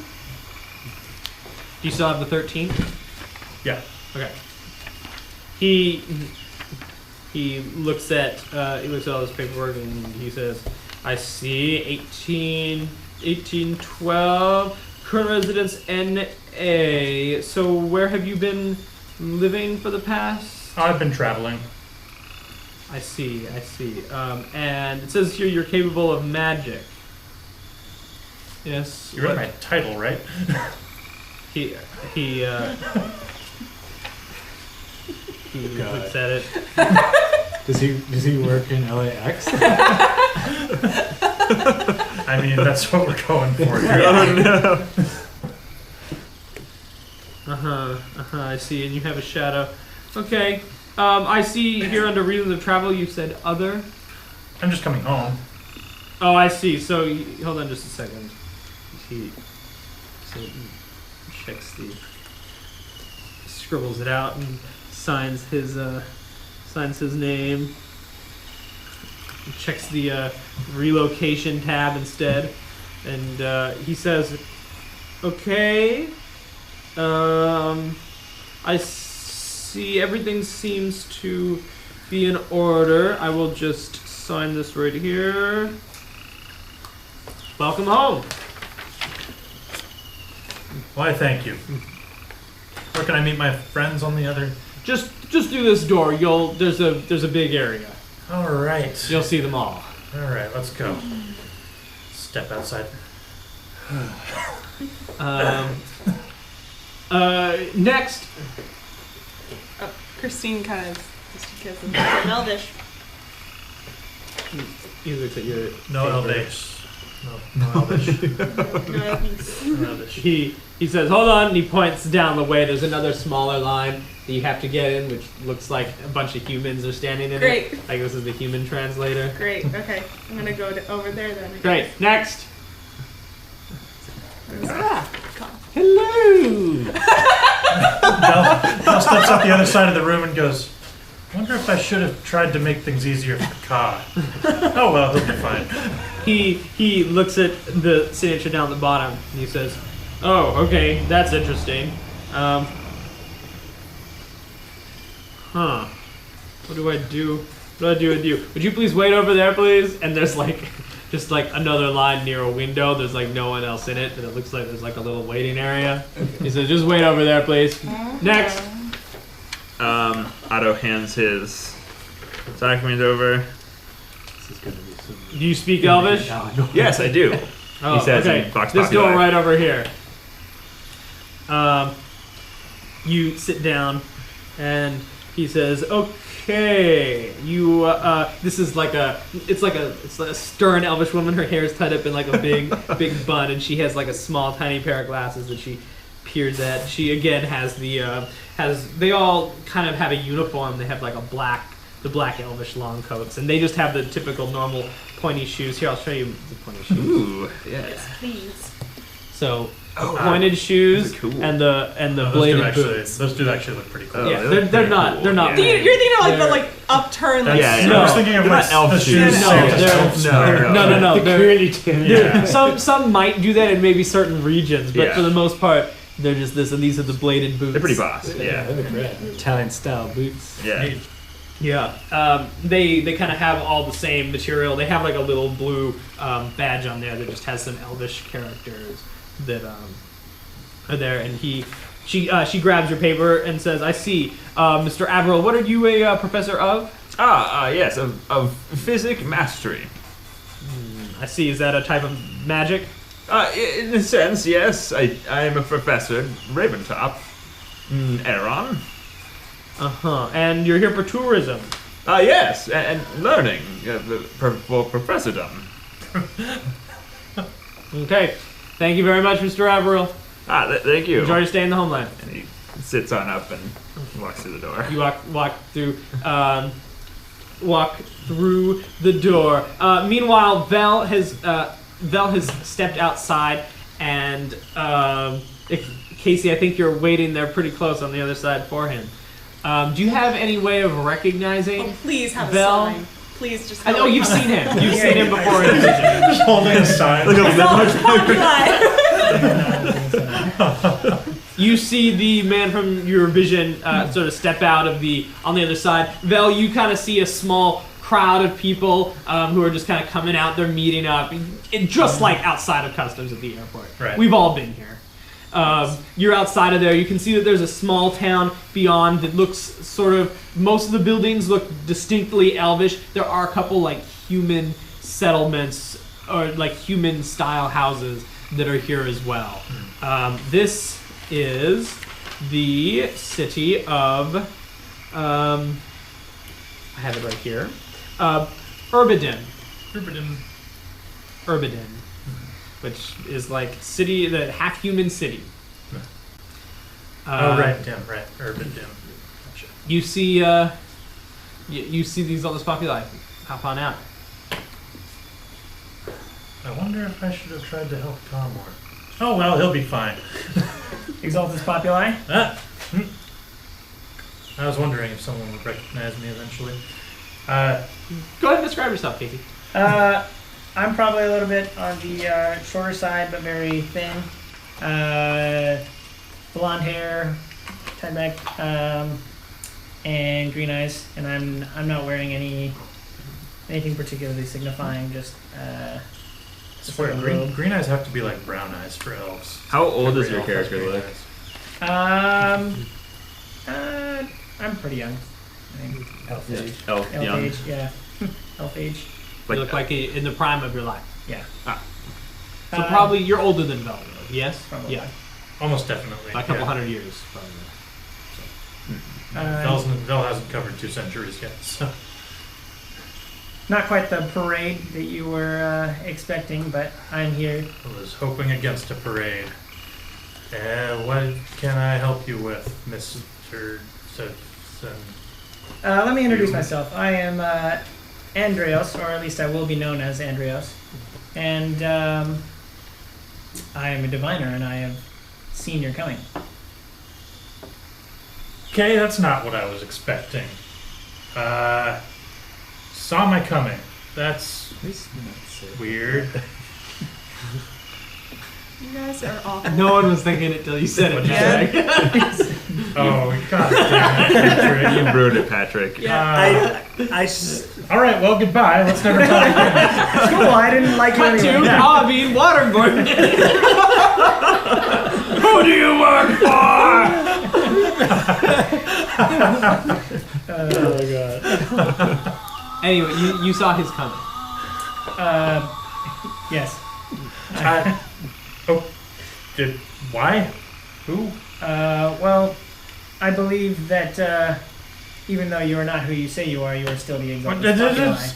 you still have the 13th? Yeah. Okay. He looks at all this paperwork and he says, "I see 1812 current residence NA. So where have you been living for the past?" I've been traveling. I see. And it says here you're capable of magic. Yes. You read my title, right? He looks at it. Does he work in LAX? I mean, that's what we're going for here. I see. And you have a shadow. Okay. I see here under reasons of travel you said other. I'm just coming home. Oh, I see. So hold on just a second. He checks scribbles it out and signs his name. Checks the relocation tab instead, and he says, "Okay, I see everything seems to be in order. I will just sign this right here. Welcome home." Why, thank you. Where can I meet my friends on the other? Just through this door. There's a big area. All right. You'll see them all. All right, let's go. Step outside. Next. Christine kind of just kisses. Elvish. He looks at your No paper. Elvish. No Elvish. No, No Elvish. He says, "Hold on," and he points down the way. There's another smaller line that you have to get in, which looks like a bunch of humans are standing in Great. it. Like this is the human translator. Great. Okay, I'm gonna go over there then. I Great. guess. Next. Hello. Belle steps up the other side of the room and goes, I wonder if I should have tried to make things easier for Ka. Oh well, he'll be fine. He looks at the signature down at the bottom and he says, "Oh, okay, that's interesting. What do I do? What do I do with you? Would you please wait over there, please?" And there's just another line near a window. There's no one else in it, and it looks like there's a little waiting area. He says, "Just wait over there, please." Next. Otto hands his document over. This is gonna be some. Do you speak Elvish? Yes, I do. Oh, He says okay. in Vox This Populi. door right over here. You sit down, and he says, "Okay, you. This is it's a stern Elvish woman. Her hair is tied up in a big big bun, and she has a small tiny pair of glasses that she appears at. She again has they all kind of have a uniform. They have like the black elvish long coats, and they just have the typical normal pointy shoes. Here, I'll show you the pointy shoes. Ooh, yes. Please. So pointed shoes cool. and the bladed boots. Those do actually look pretty cool. Oh, Yeah, they look they're pretty not. cool. They're not. Yeah. You're thinking of like the They're- like upturned like Yeah, No. I was thinking of They're like not elf the shoes. shoes. No, Santa no, elves. they're Really too. Yeah. some might do that in maybe certain regions, but Yeah. for the most part, they're just this, and these are the bladed boots. They're pretty boss. Yeah. They look great. Italian style boots. Yeah. Yeah, they kind of have all the same material. They have like a little blue badge on there that just has some elvish characters that are there. And she grabs your paper and says, "I see, Mr. Averill. What are you a professor of?" Yes, of physic mastery. I see. Is that a type of magic? In a sense, yes. I am a professor, Raventop, Aaron. And you're here for tourism. Yes, and learning for professordom. Okay. Thank you very much, Mr. Averill. Thank you. Enjoy your stay in the homeland. And he sits on up and walks through the door. You walk through the door. Meanwhile, Vel has stepped outside, and Casey, I think you're waiting there pretty close on the other side for him. Do you have any way of recognizing? Oh, please have Vel? a sign. Please just. I know you've seen him. You've seen him before in vision. Just holding a sign. You see the man from your vision sort of step out of on the other side. Vel, you kind of see a small crowd of people who are just kind of coming out. They're meeting up, just like outside of customs at the airport. Right. We've all been here. You're outside of there. You can see that there's a small town beyond that looks sort of. Most of the buildings look distinctly elvish. There are a couple like human settlements or like human style houses that are here as well. This is the city of. I have it right here. Urbidin. Urbidin, which is like city, the half human city. Right. Urban dim. Gotcha. You see, you see these all this populi. Hop on out. I wonder if I should have tried to help Tom more. Oh well, he'll be fine. Exaltus Populi. I was wondering if someone would recognize me eventually. Go ahead and describe yourself, Casey. I'm probably a little bit on the shorter side, but very thin. Blonde hair, tied back, and green eyes. And I'm not wearing anything particularly signifying. Just Swear, a green, robe. green eyes have to be like brown eyes for elves. How old does Every your elf has character green look? eyes. I'm pretty young. I think Elf age. Elf, elf young. age, yeah. Elf age, You look like in the prime of your life. yeah. So probably you're older than Vel, yes? Probably. Yeah, Almost definitely. by a couple yeah. hundred years. Probably. Vel hasn't covered 2 centuries yet, so. Not quite the parade that you were expecting, but I'm here. I was hoping against a parade. What can I help you with, Mr. Simpson? Let me introduce myself. I am Andreos, or at least I will be known as Andreos. And I am a diviner, and I have seen your coming. Okay, that's not what I was expecting. Saw my coming. That's weird. You guys are awful. No one was thinking it till you said it. Yeah. Jack. Oh, god damn it, Patrick. You ruined it, Patrick. All right, well, goodbye. Let's never talk again. Cool, I didn't like you Cut to anyway. Bobby Waterboard. Who do you work for? Oh, god. Anyway, you saw his coming. Yes. Why? Who? Well, I believe that even though you are not who you say you are still the Exaltus Populi.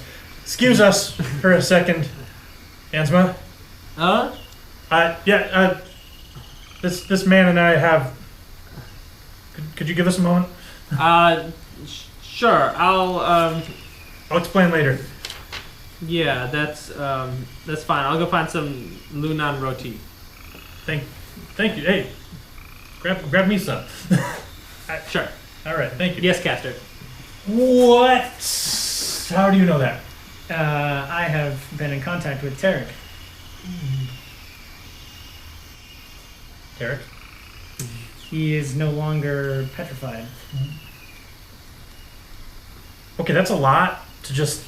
Excuse us for a second, Ansma. Huh? This man and I have. Could you give us a moment? Sure. I'll explain later. Yeah, that's fine. I'll go find some Lunan roti. Thank you. Hey, grab me some. Sure. All right. Thank you. Yes, Caster. What? How do you know that? I have been in contact with Tarek. Tarek? He is no longer petrified. Okay, that's a lot to just.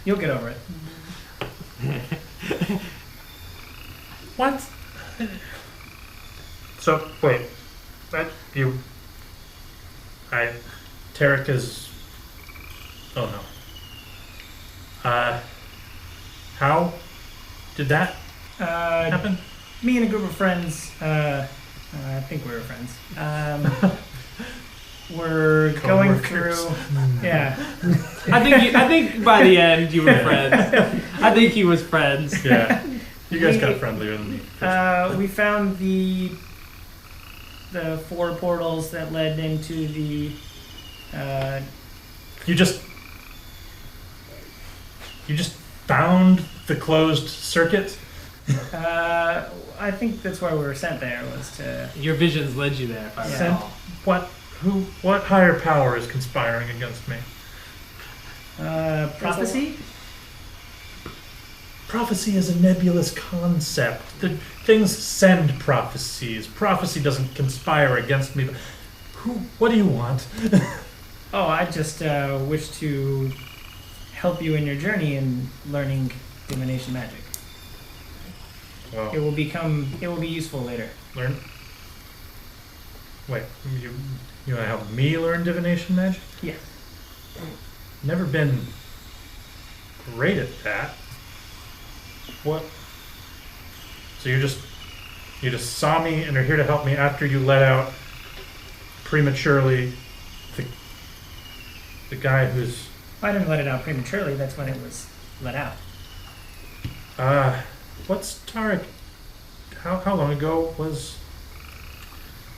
You'll get over it. What? So wait, you. Tarek is. Oh no. How did that happen? Me and a group of friends. I think we were friends. We're going through. Yeah. I think by the end you were friends. I think he was friends. Yeah. You guys got friendlier than me. We found the 4 portals that led into the. You just found the closed circuit? I think that's why we were sent there, was to. Your visions led you there. If I Sent recall. what higher power is conspiring against me? Prophecy? Prophecy is a nebulous concept. Things send prophecies. Prophecy doesn't conspire against me. But what do you want? Oh, I just wish to help you in your journey in learning divination magic. Well, It will be useful later. learn. Wait, you want to help me learn divination magic? Yeah. Never been great at that. What? So you just saw me and are here to help me after you let out prematurely the guy who's. I didn't let it out prematurely. That's when it was let out. What's Tarek? How long ago was?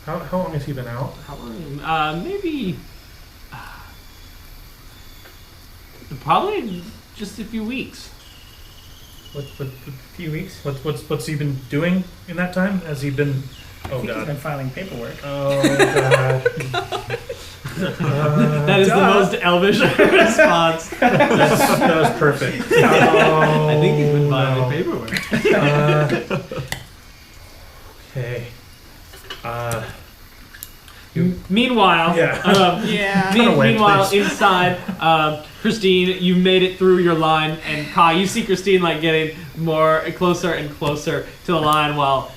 How long has he been out? How long? Maybe. Probably just a few weeks. What A few weeks. what's he been doing in that time? Has he been? I Oh think he's god. been filing paperwork. Oh god. That is the most elvish response. That was perfect. I think he's been filing no. paperwork. Okay. Meanwhile, Yeah. Yeah. Run away, meanwhile, please. inside, Christine, you made it through your line, and Ka, you see Christine like getting more closer and closer to the line while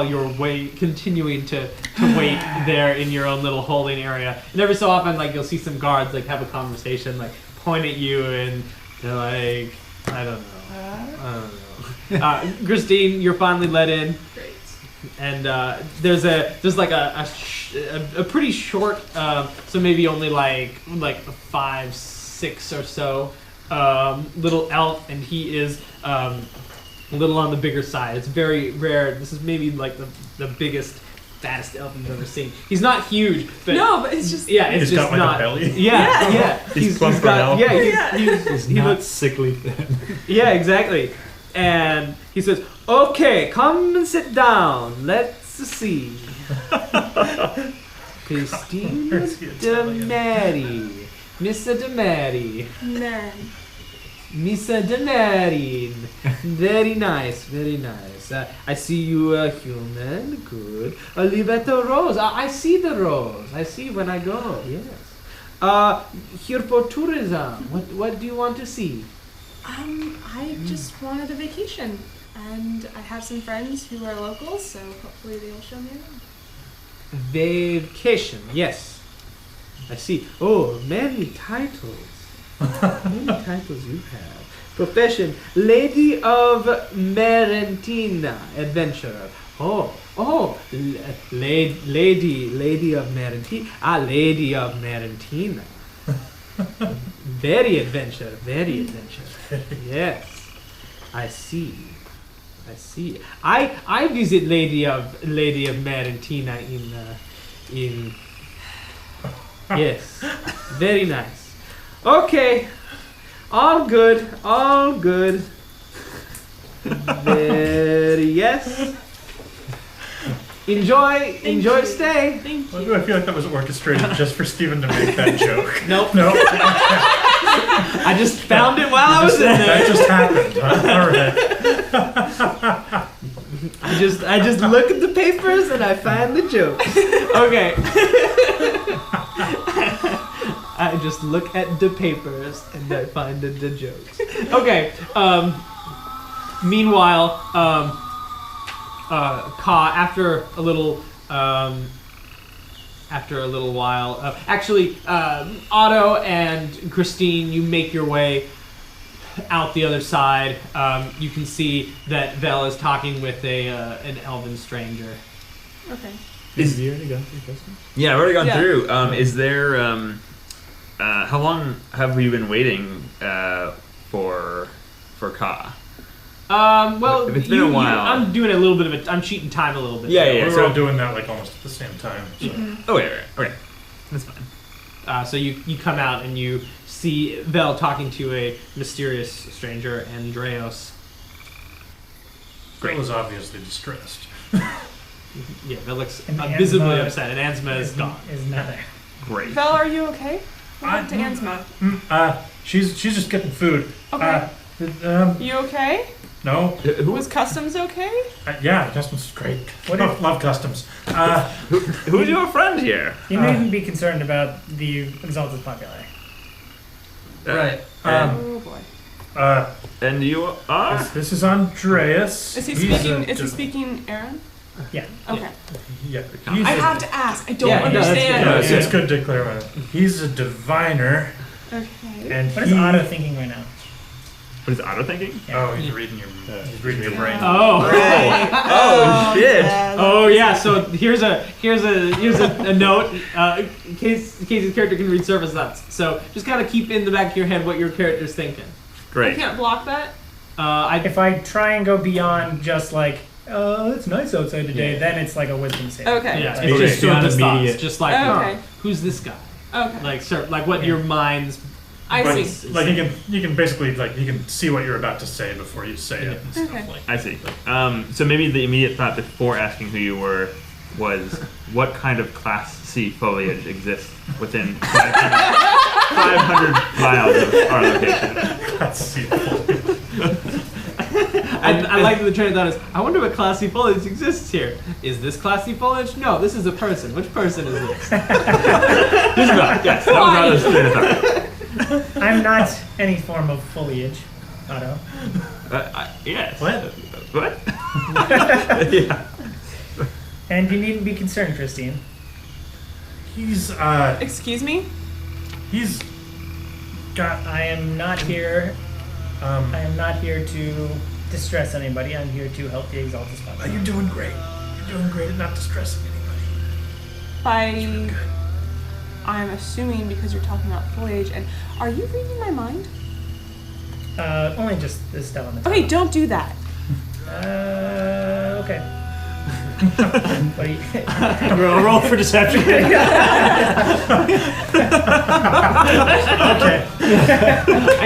you're continuing to wait there in your own little holding area. And every so often, like you'll see some guards like have a conversation, like point at you, and they're like, I don't know. Christine, you're finally let in. Great. And there's like a pretty short, so maybe only like 5, 6 or so, little elf, and he is a little on the bigger side. It's very rare. This is maybe like the biggest, fattest elf you've ever seen. He's not huge, but No, but it's just. yeah, it's He's just got like not. a belly. Yeah. He's plump for an got elf. yeah. He's He not looks sickly thin. yeah, exactly. And he says, "Okay, come and sit down. Let's see." Christine DeMari. Mr. DeMari. Man. Mr. DeMari. Very nice, very nice. I see you are human. Good. Leave at the rose. I see the rose. I see when I go. Yes. Here for tourism. What do you want to see? I just wanted a vacation, and I have some friends who are local, so hopefully they'll show me around. Vacation, yes. I see. Oh, many titles. Many titles you have. Profession, Lady of Marentina, adventurer. Lady of Marentina. Lady of Marentina. Very adventure. Yes. I see. I see. I visit Lady of Marantina in yes, very nice. Okay, all good, all good. Very yes. Enjoy stay. Thank Why you. do I feel like that was orchestrated just for Steven to make that joke? Nope. No, I just found it while I was in there. that just happened. All right. I just look at the papers and I find the jokes. Okay. I just look at the papers and I find the jokes. Okay. Meanwhile, Ka, after a little while, Otto and Christine, you make your way out the other side. You can see that Vel is talking with an elven stranger. Okay. Have you already gone through customs? Yeah, I've already gone Yeah. through. Is there how long have we been waiting for Ka? Well, If it's been a while. I'm doing a little bit of it. I'm cheating time a little bit. Yeah, We yeah. were So all doing that like almost at the same time. So. oh wait, okay, that's fine. So you come out and you see Vel talking to a mysterious stranger, Andreos. Great. Was obviously distressed. Yeah, Vel looks And visibly Ansma upset, and Ansma is gone. Is not there. Great. Vel, are you okay? What happened to Ansma? She's just getting food. Okay. Um, You okay? no. Who Was Customs okay? Yeah, customs is great. What Love customs. who's your friend here? You needn't be concerned about the Exalted Populi. Right. Oh boy. And you are? This is Andreas. Is he He's speaking? a Is he div- speaking Aaron? Yeah. Okay. Yeah. I he's a- have to ask. I don't Yeah, no, that's understand. Yeah, good. it's good to clarify. He's a diviner, Okay. and What is Otto thinking right now? What is Otto thinking? Oh, he's reading your brain. Oh. Right. Oh, shit. Yeah, Oh yeah. So here's a note in case his character can read surface thoughts. So just kind of keep in the back of your head what your character's thinking. I Great. can't block that. If I try and go beyond just like, oh, it's nice outside today, then it's like a wisdom save. Okay. Yeah, Like, it's just beyond surface thoughts. immediate. Just like, Oh, okay. who's this guy? Okay. Like what your mind's. I But, see. like you can basically you can see what you're about to say before you say it and stuff Okay. like. I see. So maybe the immediate thought before asking who you were was what kind of Class C foliage exists within 500 miles of our location. Let's see. I like that the train of thought is, I wonder what classy foliage exists here. Is this classy foliage? No, this is a person. Which person is this? Just about, yes. That was Otto's train of thought. I'm not any form of foliage, Otto. Yes. What? What? Yeah. And you needn't be concerned, Christine. He's Excuse me. he's got I am not here. I am not here to distress anybody. I'm here to help the Exalted Populi. You're doing great. You're doing great at not distressing anybody. By I'm assuming because you're talking about foliage, and are you reading my mind? Only just this stuff on the top. Okay, don't do that. Okay. What do you? Roll for deception. Okay.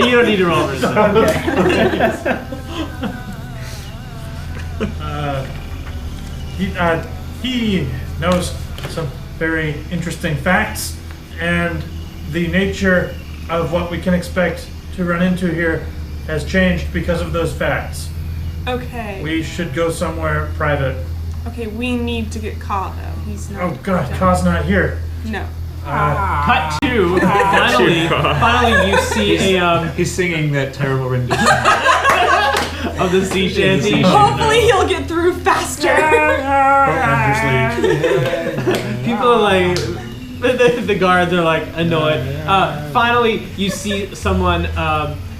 You don't need to roll for this. He knows some very interesting facts, and the nature of what we can expect to run into here has changed because of those facts. Okay. We should go somewhere private. Okay, we need to get Ka though. He's not. Oh God, Ka's not here. No. Cut to finally you see a He's singing that terrible rendition. of the sea shanty. Hopefully he'll get through faster. People are like, the guards are like annoyed. Finally, you see someone.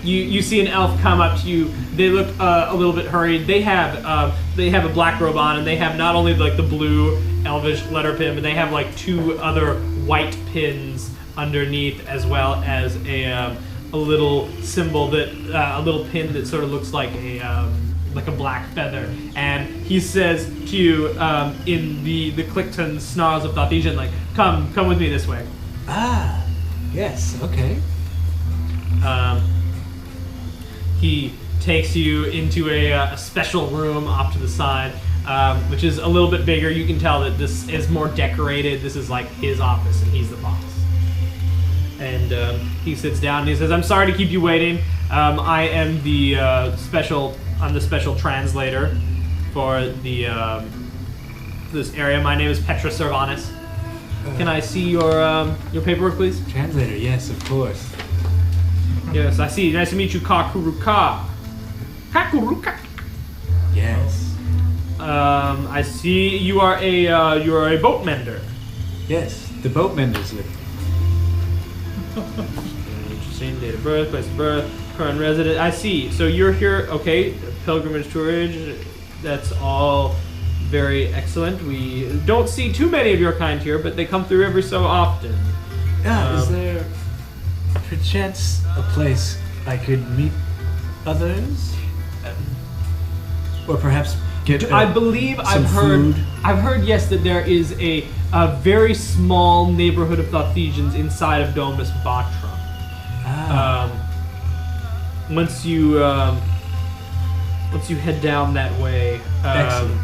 You see an elf come up to you. They look a little bit hurried. They have a black robe on, and they have not only like the blue elvish letter pin, but they have like two other white pins underneath, as well as a little symbol that a little pin that sort of looks like a a black feather, and he says to you in the Clickton snarls of Thauthesian, like, come with me this way. Ah, yes, okay. He takes you into a special room off to the side, which is a little bit bigger. You can tell that this is more decorated. This is like his office, and he's the boss. And he sits down and he says, "I'm sorry to keep you waiting. I am the special translator for the this area. My name is Petra Servanis. Can I see your paperwork, please?" Translator, yes, of course. Yes, I see. Nice to meet you, Kakuruka. Kakuruka. Yes. I see you are a boat mender. Yes, the boatmender's living. Interesting. Date of birth, place of birth, current resident. I see. So you're here. Okay, pilgrimage tourage. That's all very excellent. We don't see too many of your kind here, but they come through every so often. Is there perchance a place I could meet others? Or perhaps get I believe some food? I've heard, yes, that there is a very small neighborhood of Thauthesians inside of Domus Batram. Once you head down that way,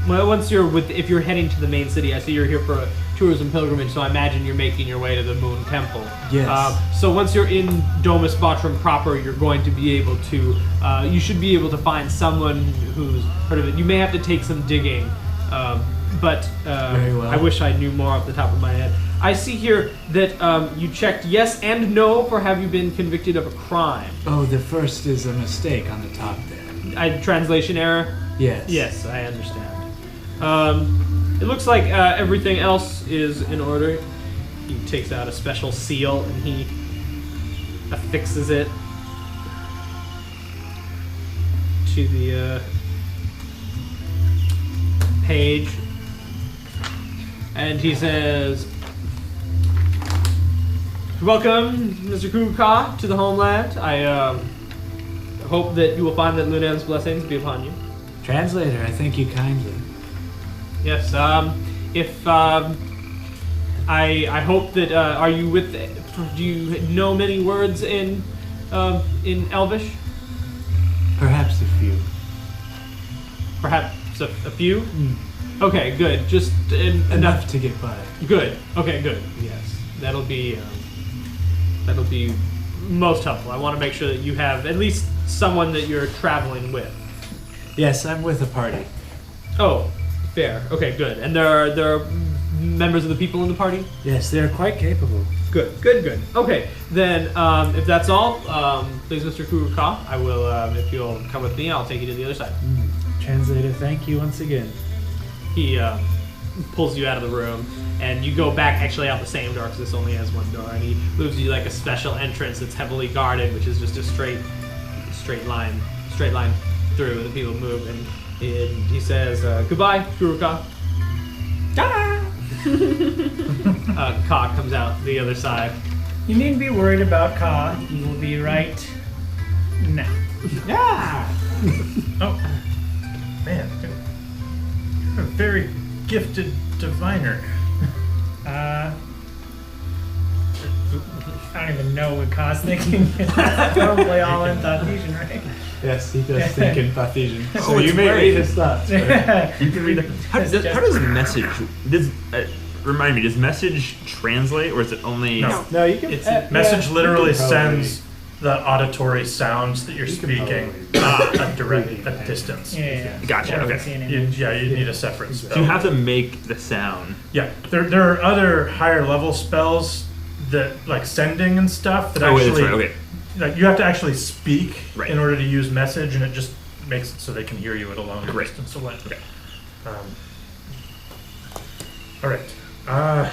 well, if you're heading to the main city, I see you're here for a tourism pilgrimage, so I imagine you're making your way to the Moon Temple. Yes. So once you're in Domus Batram proper, you're going to be able to, you should be able to find someone who's heard of it. You may have to take some digging, but Very well. I wish I knew more off the top of my head. I see here that you checked yes and no for have you been convicted of a crime. Oh, the first is a mistake on the top there. Translation error? Yes. Yes, I understand. It looks like everything else is in order. He takes out a special seal and he affixes it to the page. And he says, "Welcome, Mr. Kuka, to the homeland. I hope that you will find that Lunan's blessings be upon you." Translator, I thank you kindly. Yes, if I hope that are you with? Do you know many words in Elvish? Perhaps a few. Perhaps a few. Okay, good. Just Enough to get by. Good. Okay, good. Yes, that'll be most helpful. I want to make sure that you have at least someone that you're traveling with. Yes, I'm with a party. Oh, fair. Okay, good. And there are members of the people in the party? Yes, they're quite capable. Good. Okay, then if that's all, please, Mr. Kuruka, I will, if you'll come with me, I'll take you to the other side. Translator, thank you once again. He pulls you out of the room, and you go back actually out the same door because this only has one door, and he moves you like a special entrance that's heavily guarded, which is just a straight line through, and the people move, and he says, "Goodbye, Kuruka." Ka comes out the other side. You needn't be worried about Ka. He will be right now. Yeah. Oh, man, you're a very gifted diviner. I don't even know what Ka's thinking. That's probably all in Thauthesian, right? Yes, he does think in Thauthesian. So Oh, you it's may great. read his thoughts. Right? You can read it. How does message? Remind me, does message translate, or is it only? No. No, you can. Message literally you can probably- sends the auditory sounds that you're You can speaking probably- at direct distance. Yeah. Gotcha, Or okay. see an You, image. yeah, you need a separate spell. So you have to make the sound. Yeah, there are other higher level spells that like sending and stuff that Oh, wait, actually that's right. Okay. like you have to actually speak Right. in order to use message, and it just makes it so they can hear you at a longer Great. distance away. Okay. All right.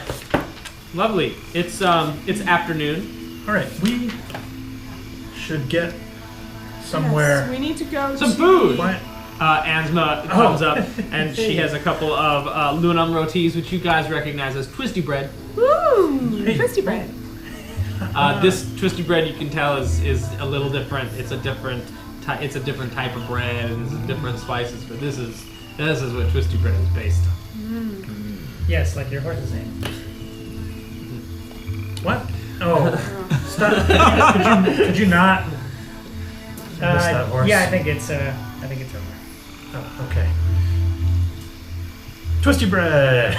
Lovely. It's afternoon. All right. We should get somewhere. Yes, we need to go Some to food. What? Ansma comes up, and she has a couple of lunam rotis, which you guys recognize as twisty bread. Woo! Hey. Twisty bread. This twisty bread, you can tell, is a little different. It's a different it's a different type of bread and there's different spices, but this is what twisty bread is based on. Yes, like your horse's name. What? Oh, stop. Could you not? Miss that horse? Yeah, I think it's over. Oh, okay. Twisty bread.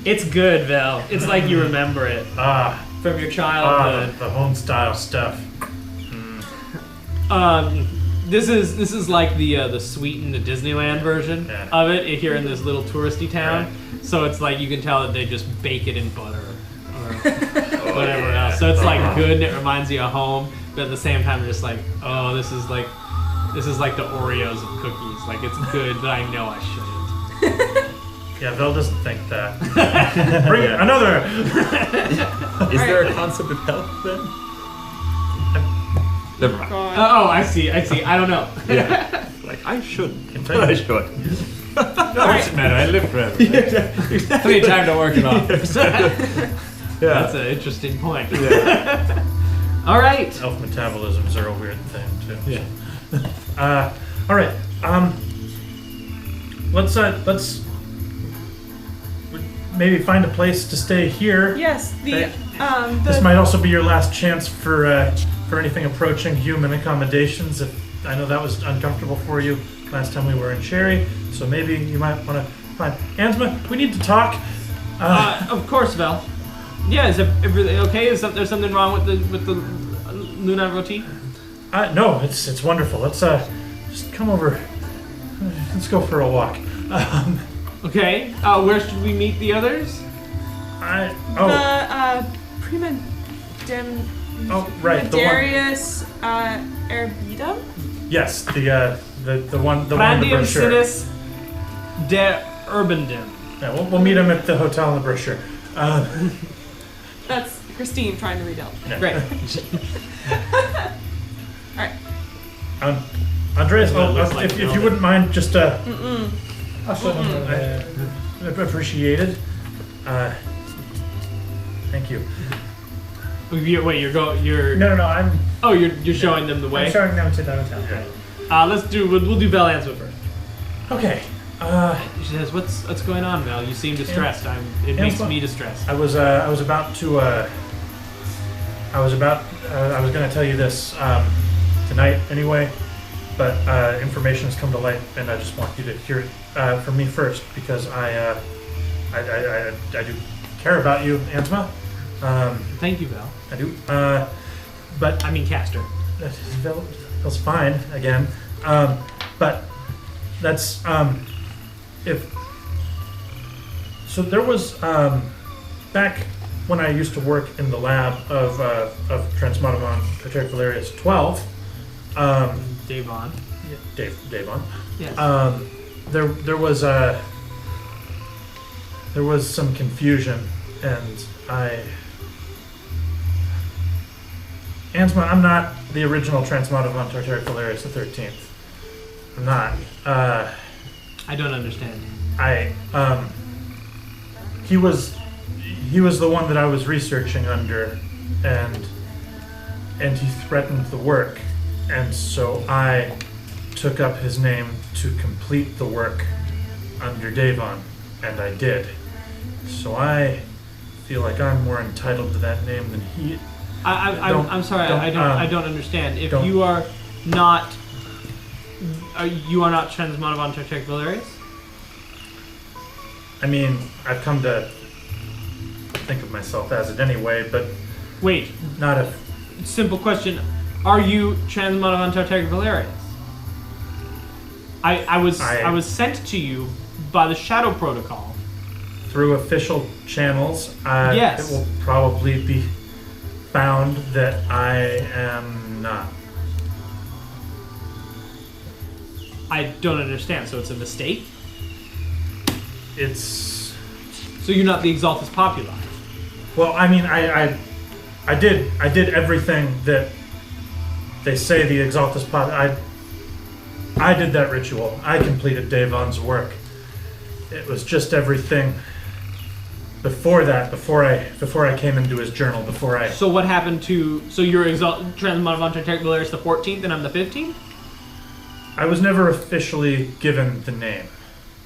It's good, Val. It's like you remember it from your childhood. The home style stuff. This is like the sweetened Disneyland version of it here in this little touristy town. Right. So it's like you can tell that they just bake it in butter or whatever else. So it's like good and it reminds you of home, but at the same time just like, oh, this is like the Oreos of cookies. Like it's good, but I know I shouldn't. Yeah, Vel doesn't think that. Bring another. Is there a concept of health then? Never mind. Oh, I see. I don't know. Yeah. Like, I should. I should. No, it doesn't matter. I live forever. Plenty of time to work in office. Yeah. That's an interesting point. Yeah. All right. Elf metabolisms are a weird thing, too. Yeah. All right. Let's maybe find a place to stay here. Yes, This might also be your last chance for anything approaching human accommodations. If I know that was uncomfortable for you last time we were in Sherry, so maybe you might want to find Ansma. We need to talk. Of course, Val. Yeah, is everything okay? Is there something wrong with the Luna roti? No, it's wonderful. Let's just come over. Let's go for a walk. Okay. Where should we meet the others? The Prima Dem. Oh, right. Darius Erbidum? Yes, the one in the Prandium brochure. Sinus de Urbandum. Yeah, we'll meet him at the hotel in the brochure. That's Christine trying to read out. Yeah. Great. Alright. Andreas, if you wouldn't mind, just I'll show them appreciated. Thank you. Wait, you're No, I'm you're showing them the way. I'm showing them to the hotel. Okay. We'll do Val answer first. Okay. She says, "What's going on, Val? You seem distressed. It makes me distressed." I was about to. I was going to tell you this tonight anyway, but information has come to light, and I just want you to hear it from me first because I do care about you, Ansma. Thank you, Val. I do. But I mean, Castor. That's fine again. But that's if. So there was back when I used to work in the lab of Transmodimon Patercularius 12. Davon. Davon. Yes. There was some confusion, and Ansma, I'm not the original Transmodimon Patercularius the 13th. I'm not. I don't understand. He was the one that I was researching under, and he threatened the work, and so I took up his name to complete the work under Davon, and I did. So I feel like I'm more entitled to that name than he. I'm sorry. I don't understand. If you are not Transmodimon Patercularius? I mean, I've come to think of myself as it anyway, but wait, not a simple question. Are you Transmodimon Patercularius? I was sent to you by the Shadow Protocol. Through official channels, yes. It will probably be found that I am not. I don't understand. So it's a mistake? It's... So you're not the Exaltus Populi? Well, I mean, I did everything that they say the Exaltus Populi... I did that ritual. I completed Davon's work. It was just everything before that, before I came into his journal, before I... So what happened to... So you're Transmodimon Patercularius the 14th and I'm the 15th? I was never officially given the name.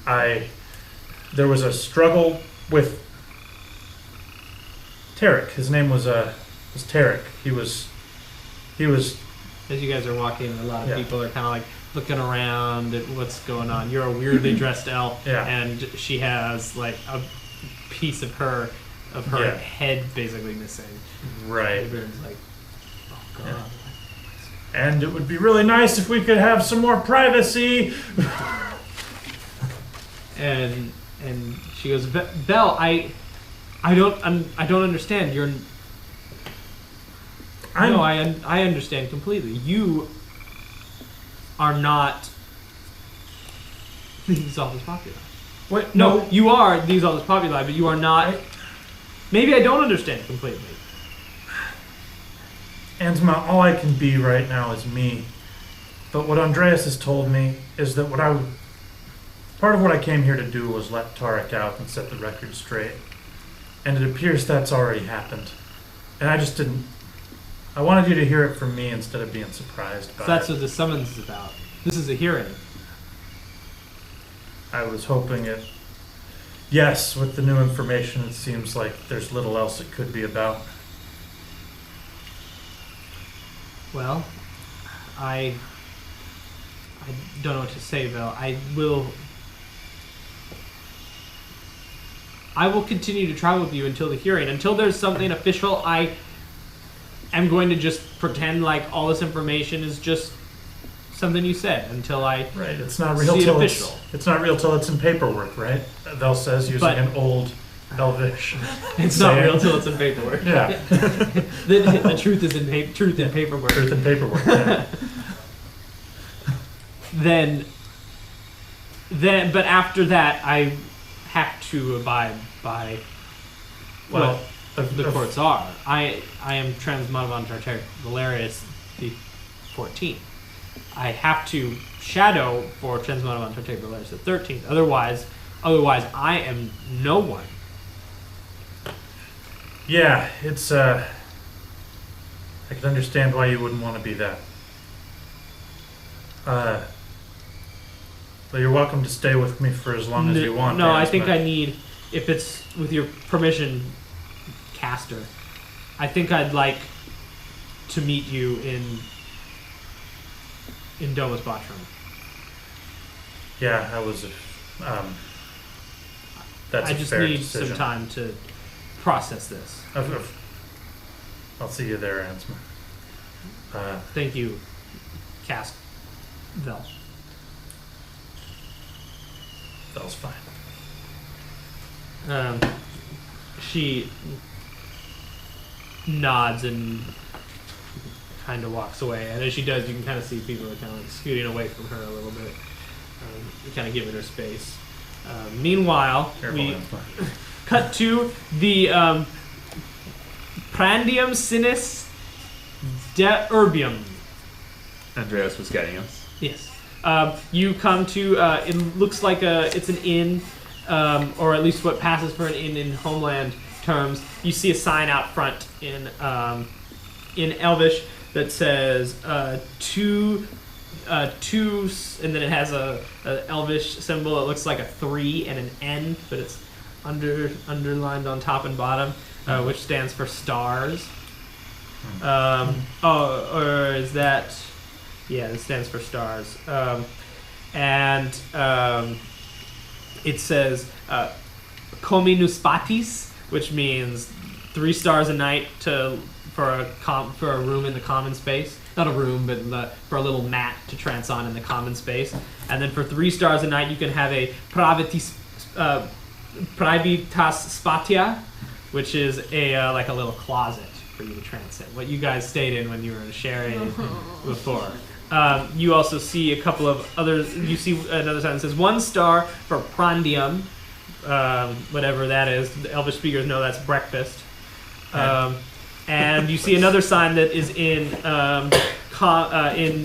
There was a struggle with Tarek. His name was Tarek. He was. As you guys are walking, a lot of Yeah. people are kind of like looking around at what's going on. You're a weirdly dressed elf, Yeah. and she has like a piece of her Yeah. head basically missing. Right. Everyone's like, oh god. Yeah. And it would be really nice if we could have some more privacy. And she goes, Belle, I don't understand. I understand completely. You are not the Exaltus Populi. What? No, you are the Exaltus Populi, but you are not. Maybe I don't understand completely. Ansma, all I can be right now is me. But what Andreas has told me is that part of what I came here to do was let Tarek out and set the record straight. And it appears that's already happened. And I just didn't. I wanted you to hear it from me instead of being surprised by So that's it. what the summons is about. This is a hearing. I was hoping it. Yes, with the new information, it seems like there's little else it could be about. Well, I don't know what to say, Vel. I will continue to travel with you until the hearing. Until there's something official, I am going to just pretend like all this information is just something you said until I Right, it's not real see it till official. it's not real till it's in paperwork, right? Vel says using But- an old Elvish. It's not saying. real till it's in paperwork. Yeah, The truth is in truth in paperwork. truth in paperwork. Yeah. Then, but after that, I have to abide by Well, what the courts are. I am Transmonovan Tartaric Valerius the 14th. I have to shadow for Transmonovan Tartaric Valerius the 13th. Otherwise, I am no one. Yeah, it's I can understand why you wouldn't want to be that. But you're welcome to stay with me for as long as you want. No, I Ansma. think I need, if it's with your permission, Caster, I think I'd like to meet you in Domus Botrum. Yeah, I was. That's I a just fair need decision. some time to process this. I'll see you there, Ansma. Thank you, Vel. Vel's fine. She nods and kind of walks away, and as she does, you can kind of see people are kind of like scooting away from her a little bit, kind of giving her space. Meanwhile, Careful, we Ansma. cut to the Prandium Sinis de Urbium. Andreas was guiding us. Yes. You come to, it looks like it's an inn, or at least what passes for an inn in Homeland terms. You see a sign out front in Elvish that says two, and then it has a Elvish symbol. It looks like a 3 and an N, but it's underlined on top and bottom, which stands for stars. Or is that? Yeah, it stands for stars. It says Cominus Patis, which means 3 stars a night for a room in the common space. Not a room, but for a little mat to trance on in the common space. And then for 3 stars a night, you can have a Pravitas Spatia, which is like a little closet for you to trance in. What you guys stayed in when you were sharing before. You also see a couple of others. You see another sign that says 1 star for prandium, whatever that is. The Elvish speakers know that's breakfast. And you see another sign that is in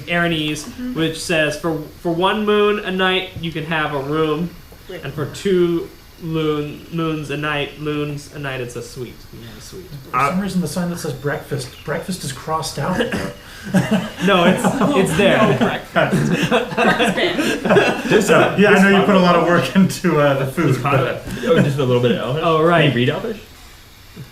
Aranese, which says for 1 moon a night you can have a room, and for 2 moons a night. Loons a night. It's a suite. Yeah, a suite. For some reason, the sign that says breakfast is crossed out. No, it's there. Breakfast band. Yeah, I know you put a lot of work into the food. Just a little bit of Elvish. Oh, right. Can you read Elvish?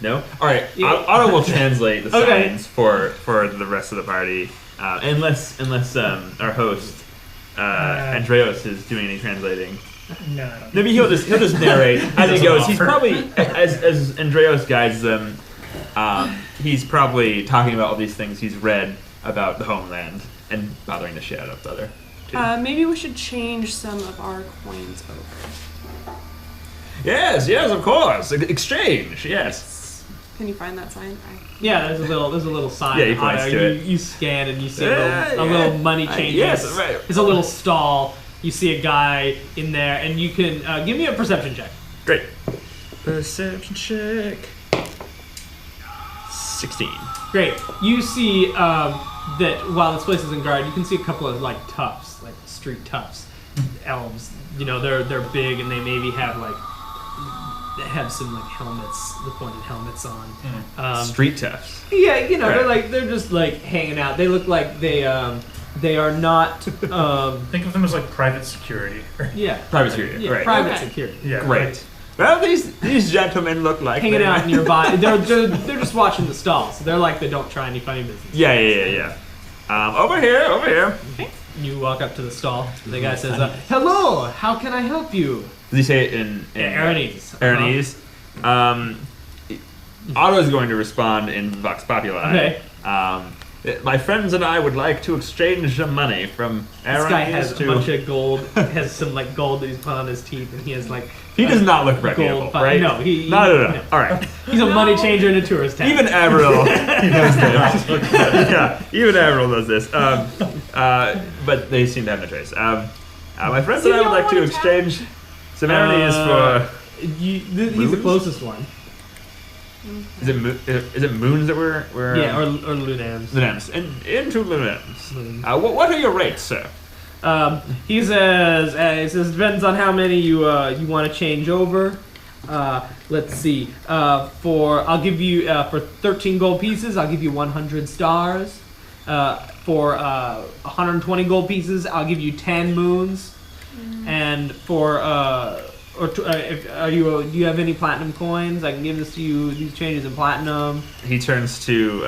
No. All right. Yeah. Otto will translate the Okay. signs for the rest of the party, unless our host Andreas is doing any translating. No, I don't. Maybe he'll just narrate as he goes. He's offer. probably as Andreas guides them. He's probably talking about all these things he's read about the homeland and bothering the shit out of the other. Maybe we should change some of our coins over. Yes, of course. Exchange. Yes. Can you find that sign? Yeah, there's a little sign. Yeah, he points Otto. to it. You scan and you see Yeah, a little money changes. yes, right. It's a little stall. You see a guy in there, and you can give me a perception check. Great. Perception check. 16. Great. You see that while this place is in guard, you can see a couple of like toughs, like street toughs, elves. You know, they're big and they maybe have they have some like helmets, the pointed helmets on. Street toughs. Yeah, you know, Right. they're just like hanging out. They look like they are not. Think of them as like private security. Yeah. Private security. Yeah, right. private Okay. security. Yeah. Great. Well, these gentlemen look like Hanging they out might- nearby. They're just watching the stalls. They're like they don't try any funny business. Yeah. Over here. You walk up to the stall. The guy says, "Hello, how can I help you?" Does he say it in Aranese. Aranese? Otto is going to respond in Vox Populi. Okay. My friends and I would like to exchange some money from This guy has Aranese a bunch to... of gold. Has some like gold that he's put on his teeth, and he has like. He does not look gold reputable, fi- right? No, No. All right. He's a money changer in a tourist town. Even Avril knows this. Yeah, even Avril knows this. But they seem to have no trace. My friends and I would like to exchange some Aranese for... He's the closest one. Is it moons that we're Yeah, or Lunams. Lunams. Into Lunams. What are your rates, sir? He says it depends on how many you want to change over. Let's see. I'll give you for 13 gold pieces, I'll give you 100 stars. For 120 gold pieces, I'll give you 10 moons. And for do you have any platinum coins? I can give this to you. These changes in platinum. He turns to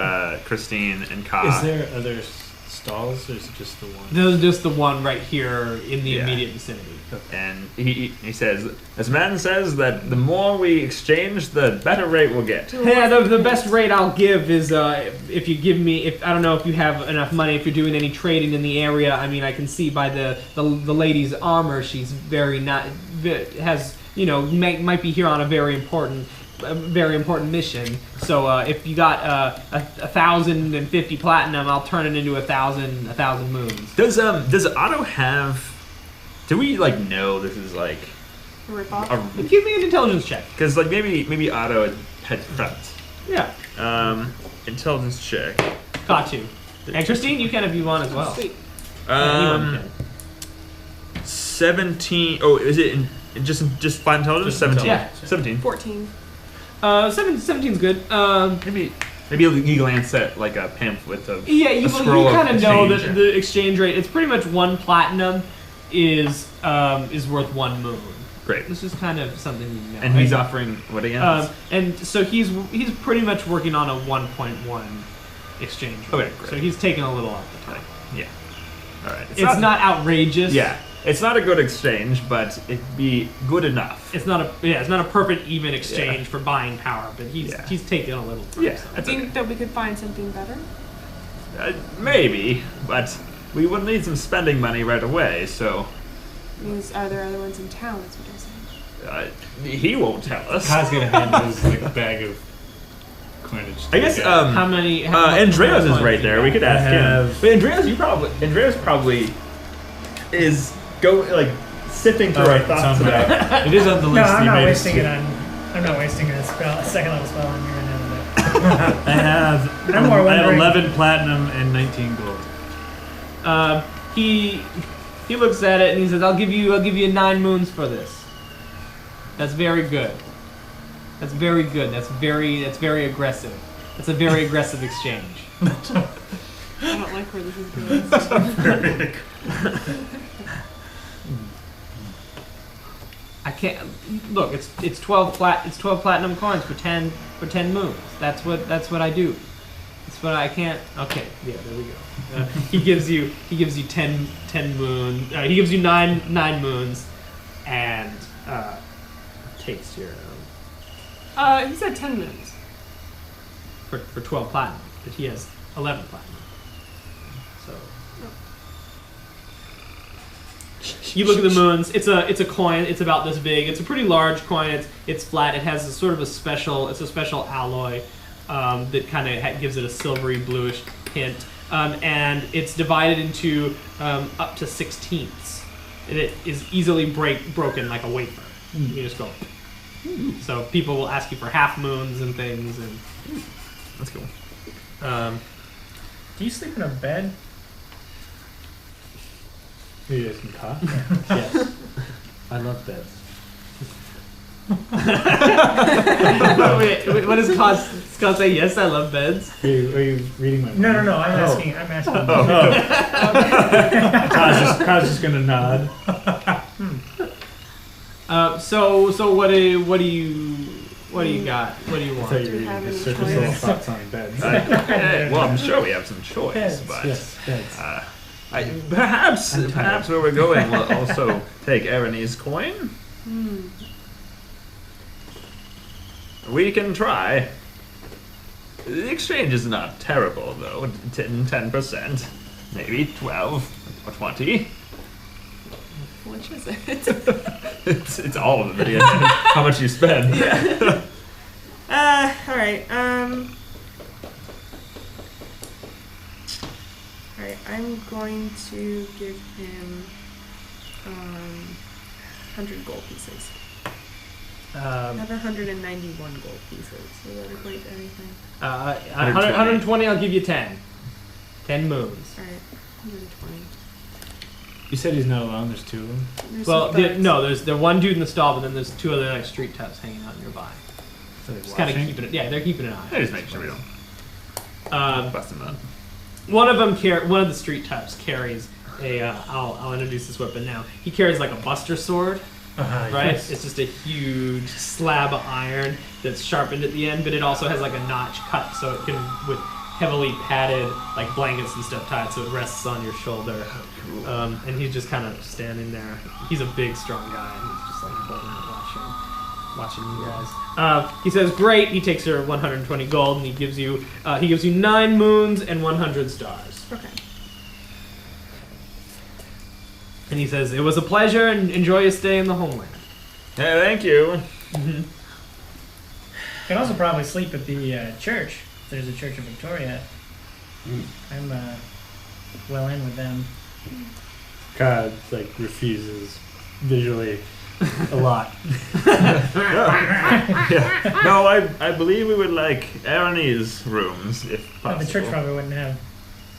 Christine and Ka. Is there other stalls, or is it just the one? There's just the one right here in the Yeah. immediate vicinity. And he says, this man says that the more we exchange, the better rate we'll get. Yeah, the best rate I'll give is if you give me, if I don't know if you have enough money, if you're doing any trading in the area. I mean, I can see by the lady's armor, she's very not has might be here on a very important mission. So if you got 1,050 platinum, I'll turn it into 1,000 moons. Does Otto have? Do we know this is like A ripoff? Give me an intelligence check. because maybe Otto had friends. Yeah, Intelligence check. got to. And Christine, you can if you want as well. Sweet. Anyone can. 17. Oh, is it just fine intelligence? Just 17. Yeah. 17. 14. 17's good. Maybe you glance at like a pamphlet of Yeah, a you scroll kind of know exchange. that the exchange rate. It's pretty much 1 platinum is worth 1 moon. Great. This is kind of something you know. And he's offering what again? And so he's pretty much working on a 1.1 exchange rate. Okay, great. So he's taking a little off the top. Yeah. All right. It's not outrageous. Yeah. It's not a good exchange, but it'd be good enough. It's not a perfect even exchange for buying power, but he's taking a little. Yeah. I That's think okay. that we could find something better. Maybe, but we would need some spending money right away. So Are there other ones in town? That's what I'm saying. he won't tell us. Kai's gonna hand his bag of coinage. I guess How many? Andreas is right there. We could ask him. have- But Andreas probably is sifting through our thoughts sounds about. about. It is on the No, list. I'm he not made us wasting do. it on. I'm not wasting a second level spell on you right now. I have. I'm more I have wondering- 11 platinum and 19 gold. He looks at it and he says, "I'll give you 9 moons for this." That's very good. That's very good. That's very aggressive. That's a very aggressive exchange. I don't like where this is going. I can't look. It's 12 platinum coins for 10 moons. That's what I do. That's what I can't. Okay, yeah, there we go. He gives you 10 moon. He gives you nine moons, and takes your He said 10 moons. for 12 platinum, but he has 11 platinum. So you look at the moons. It's a coin. It's about this big. It's a pretty large coin. It's flat. It has a sort of a special. It's a special alloy that kind of gives it a silvery bluish hint. And it's divided into up to 16ths. And it is easily broken like a wafer. You just go. So people will ask you for half moons and things, and That's cool. Do you sleep in a bed? You guys can talk? yes. I love beds. Wait, what does Scott say? Yes, I love beds. Are you reading my mind? No. I'm asking. I'm asking. Kaz just gonna nod. So what do you got? What do you I want? thought you Do were we reading have his any surface level choice? thoughts on beds. Well, I'm sure we have some choice, Beds, but Yes, beds. perhaps where we're going will also take Erani's coin. We can try. The exchange is not terrible, though. 10%, maybe 12 or 20. Which is it? It's all of it. Yeah. How much you spend. Alright, Alright, I'm going to give him 100 gold pieces. I have 191 gold pieces. Does that equate to anything? 120. I'll give you 10. 10 moons. Alright, 120. You said he's not alone. There's two of them. There's Well, some thugs. there's one dude in the stall, but then there's two other like street toughs hanging out nearby. So Just kind of keeping it. Yeah, they're keeping an I eye. just make sure we don't bust him up. One of the street toughs carries a. I'll introduce this weapon now. He carries like a buster sword. Right? Yes. It's just a huge slab of iron that's sharpened at the end, but it also has like a notch cut, so it can, with heavily padded like blankets and stuff tied, so it rests on your shoulder. And he's just kind of standing there. He's a big, strong guy, and he's just like holding it, watching you guys. He says, "Great." He takes your 120 gold, and he gives you 9 moons and 100 stars. Okay. And he says, "It was a pleasure, and enjoy your stay in the homeland." Yeah, thank you. You can also probably sleep at the church. If there's a Church of Victoria. I'm well in with them. Kaz refuses visually a lot. No, I believe we would like Erani's rooms, if Well, possible. the church probably wouldn't have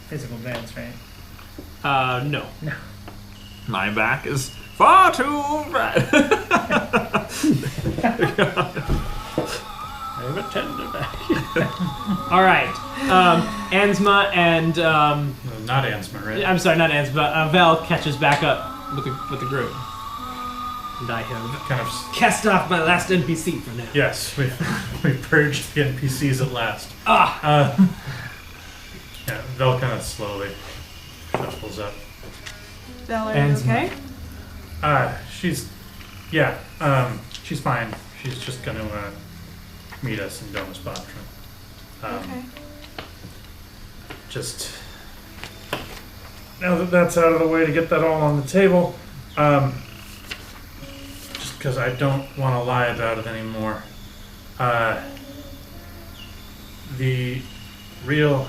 physical beds, right? No. My back is far too bad. I have a tender back. All right. Ansma and Not Ansma, right? I'm sorry, not Ansma. Vel catches back up with the group, and I have Kind of. cast off my last NPC for now. Yes, we purged the NPCs at last. Ah. Yeah, Vel kind of slowly shuffles up. Belle, are you And okay? She's fine. She's just going to meet us in Domus Batra. Okay. Just now that that's out of the way, to get that all on the table, just because I don't want to lie about it anymore. The real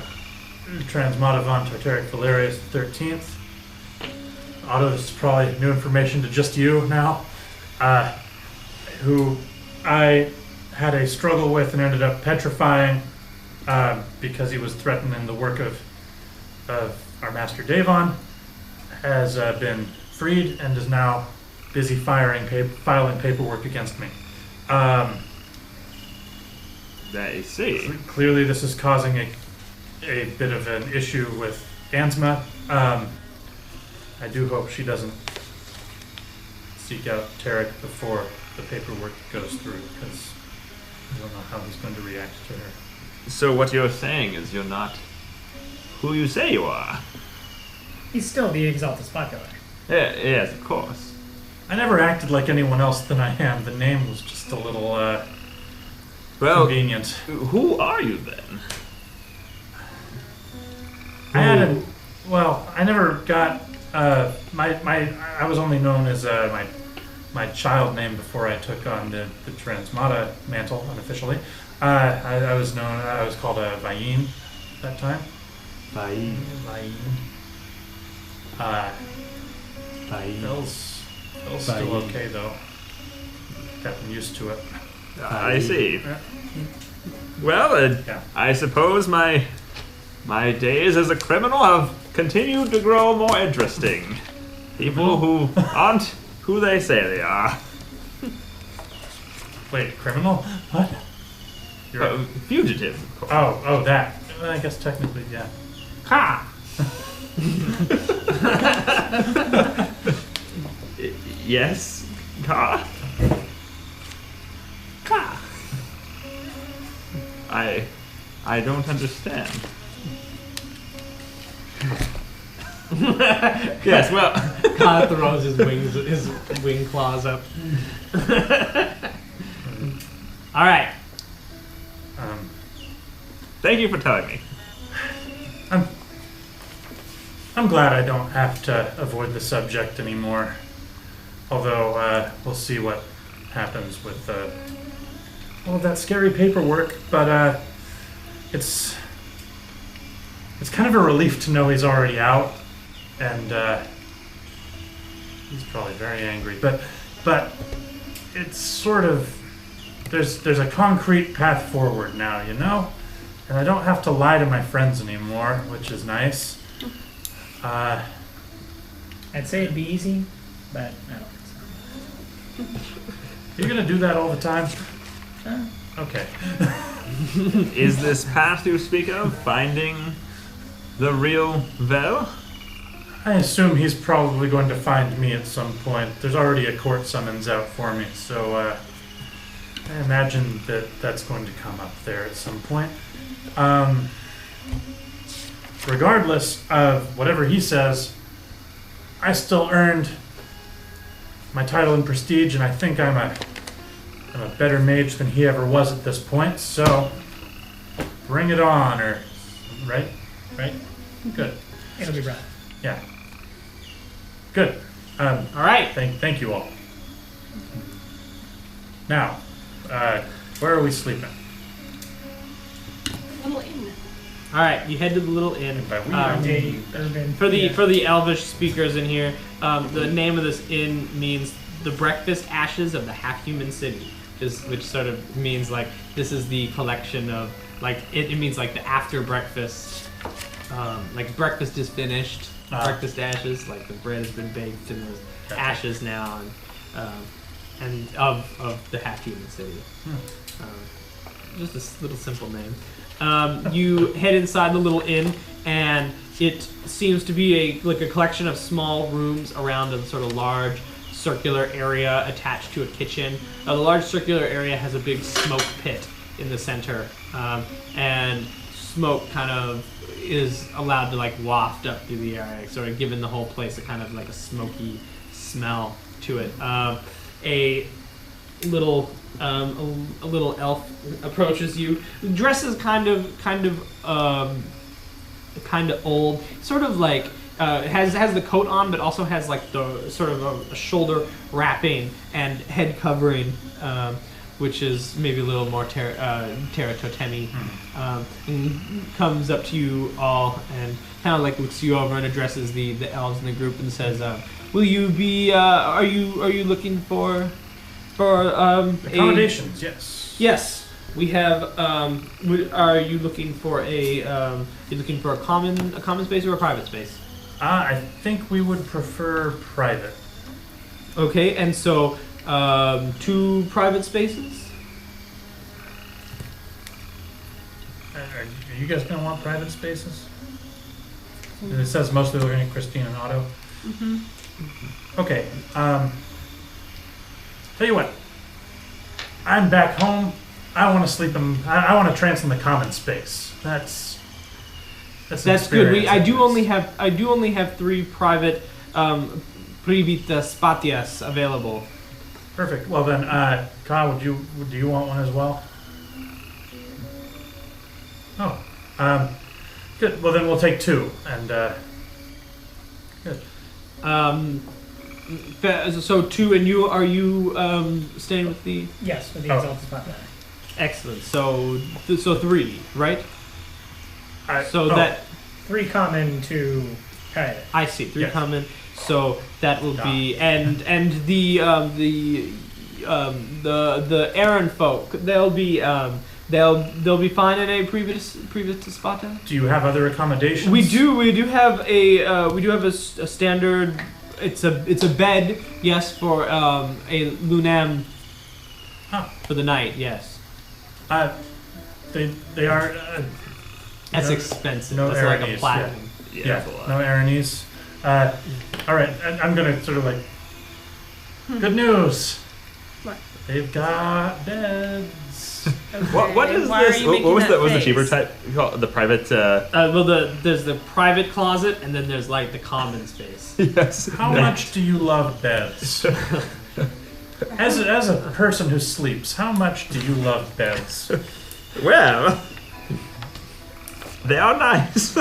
Transmotivon Tartaric Valerius XIII. Otto, this is probably new information to just you now. Who I had a struggle with and ended up petrifying because he was threatening the work of our master Davon, has been freed and is now busy filing paperwork against me. I see. Clearly, this is causing a bit of an issue with Ansma. I do hope she doesn't seek out Tarek before the paperwork goes through, because I don't know how he's going to react to her. So what you're saying is you're not who you say you are? He's still the Exaltus Popular. Yeah, yes, of course. I never acted like anyone else than I am. The name was just a little, Well, convenient. who are you then? I never got, I was only known as, my child name before I took on the Transmata mantle unofficially. I was called Vayin at that time. Vayin. Phil's still okay though. Gotten used to it. I see. Yeah. Well, Yeah. I suppose my days as a criminal have continued to grow more interesting. People who aren't who they say they are. Wait, criminal? What? You're Fugitive, of course. oh, that. I guess technically, yeah. Ha! Yes, Ka. Ka! I don't understand. Yes, well, Ka throws his wing claws up. All right. Thank you for telling me. I'm glad I don't have to avoid the subject anymore. Although, we'll see what happens with all of that scary paperwork. But it's kind of a relief to know he's already out, and he's probably very angry. But it's sort of there's a concrete path forward now, you know, and I don't have to lie to my friends anymore, which is nice. I'd say it'd be easy, but I don't think so. You're gonna do that all the time? Okay. Is this path you speak of finding the real Vel? I assume he's probably going to find me at some point. There's already a court summons out for me, so I imagine that that's going to come up there at some point. Regardless of whatever he says, I still earned my title and prestige, and I think I'm a better mage than he ever was at this point, so bring it on, or right? Good. It'll be right. Yeah. Good. All right. Thank you all. Now, where are we sleeping? Little inn. All right. You head to the little inn. And by we, Urban. For the Elvish speakers in here, the name of this inn means the breakfast ashes of the half-human city, which sort of means like this is the collection of like it means like the after breakfast, like breakfast is finished, breakfast ashes, like the bread has been baked and there's ashes now, and of the half-human city. Just a little simple name. You head inside the little inn, and it seems to be a collection of small rooms around a sort of large circular area attached to a kitchen. The large circular area has a big smoke pit in the center, and smoke kind of is allowed to like waft up through the area, sort of giving the whole place a kind of like a smoky smell to it. A little elf approaches you, dresses kind of old, sort of like has the coat on, but also has like the sort of a shoulder wrapping and head covering, which is maybe a little more terra totemi. And comes up to you all and kind of like looks you over and addresses the elves in the group and says, "Will you be? Are you looking for accommodations?" Yes. Yes. We have. Are you looking for a common space or a private space? I think we would prefer private. Okay, and so 2 private spaces. Are you guys gonna want private spaces? And it says mostly looking at Christine and Otto. Mm-hmm. Okay. Tell you what. I'm back home. I want to sleep in. I want to trance in the common space. That's an That's good. experience I like do this. only have 3 private privita spatias available. Perfect. Well then, Ka, do you want one as well? Oh. Good. Well then, we'll take 2 and. Good. So 2, and are you staying with the? Yes, with the Oh. exalted spotlight. Excellent. So 3, right? So oh, that 3 common, 2 private. I see 3 Yes. common. So that will be and the errand folk, they'll be fine in a previous spata. Do you have other accommodations? We do have a standard. It's a bed, yes, for a lunam Huh. for the night. Yes, They are. that's No- expensive. no That's like a Aranese, platinum. Yeah, Yeah. that's a lot. No Aranese. All right. I'm gonna sort of like. Good news. What? They've got beds. What is Why are this? you What making was that the face? cheaper type? Called? The private. Well, there's the private closet, and then there's like the common space. Yes. How much do you love beds? As a person who sleeps, how much do you love beds? Well, they are nice.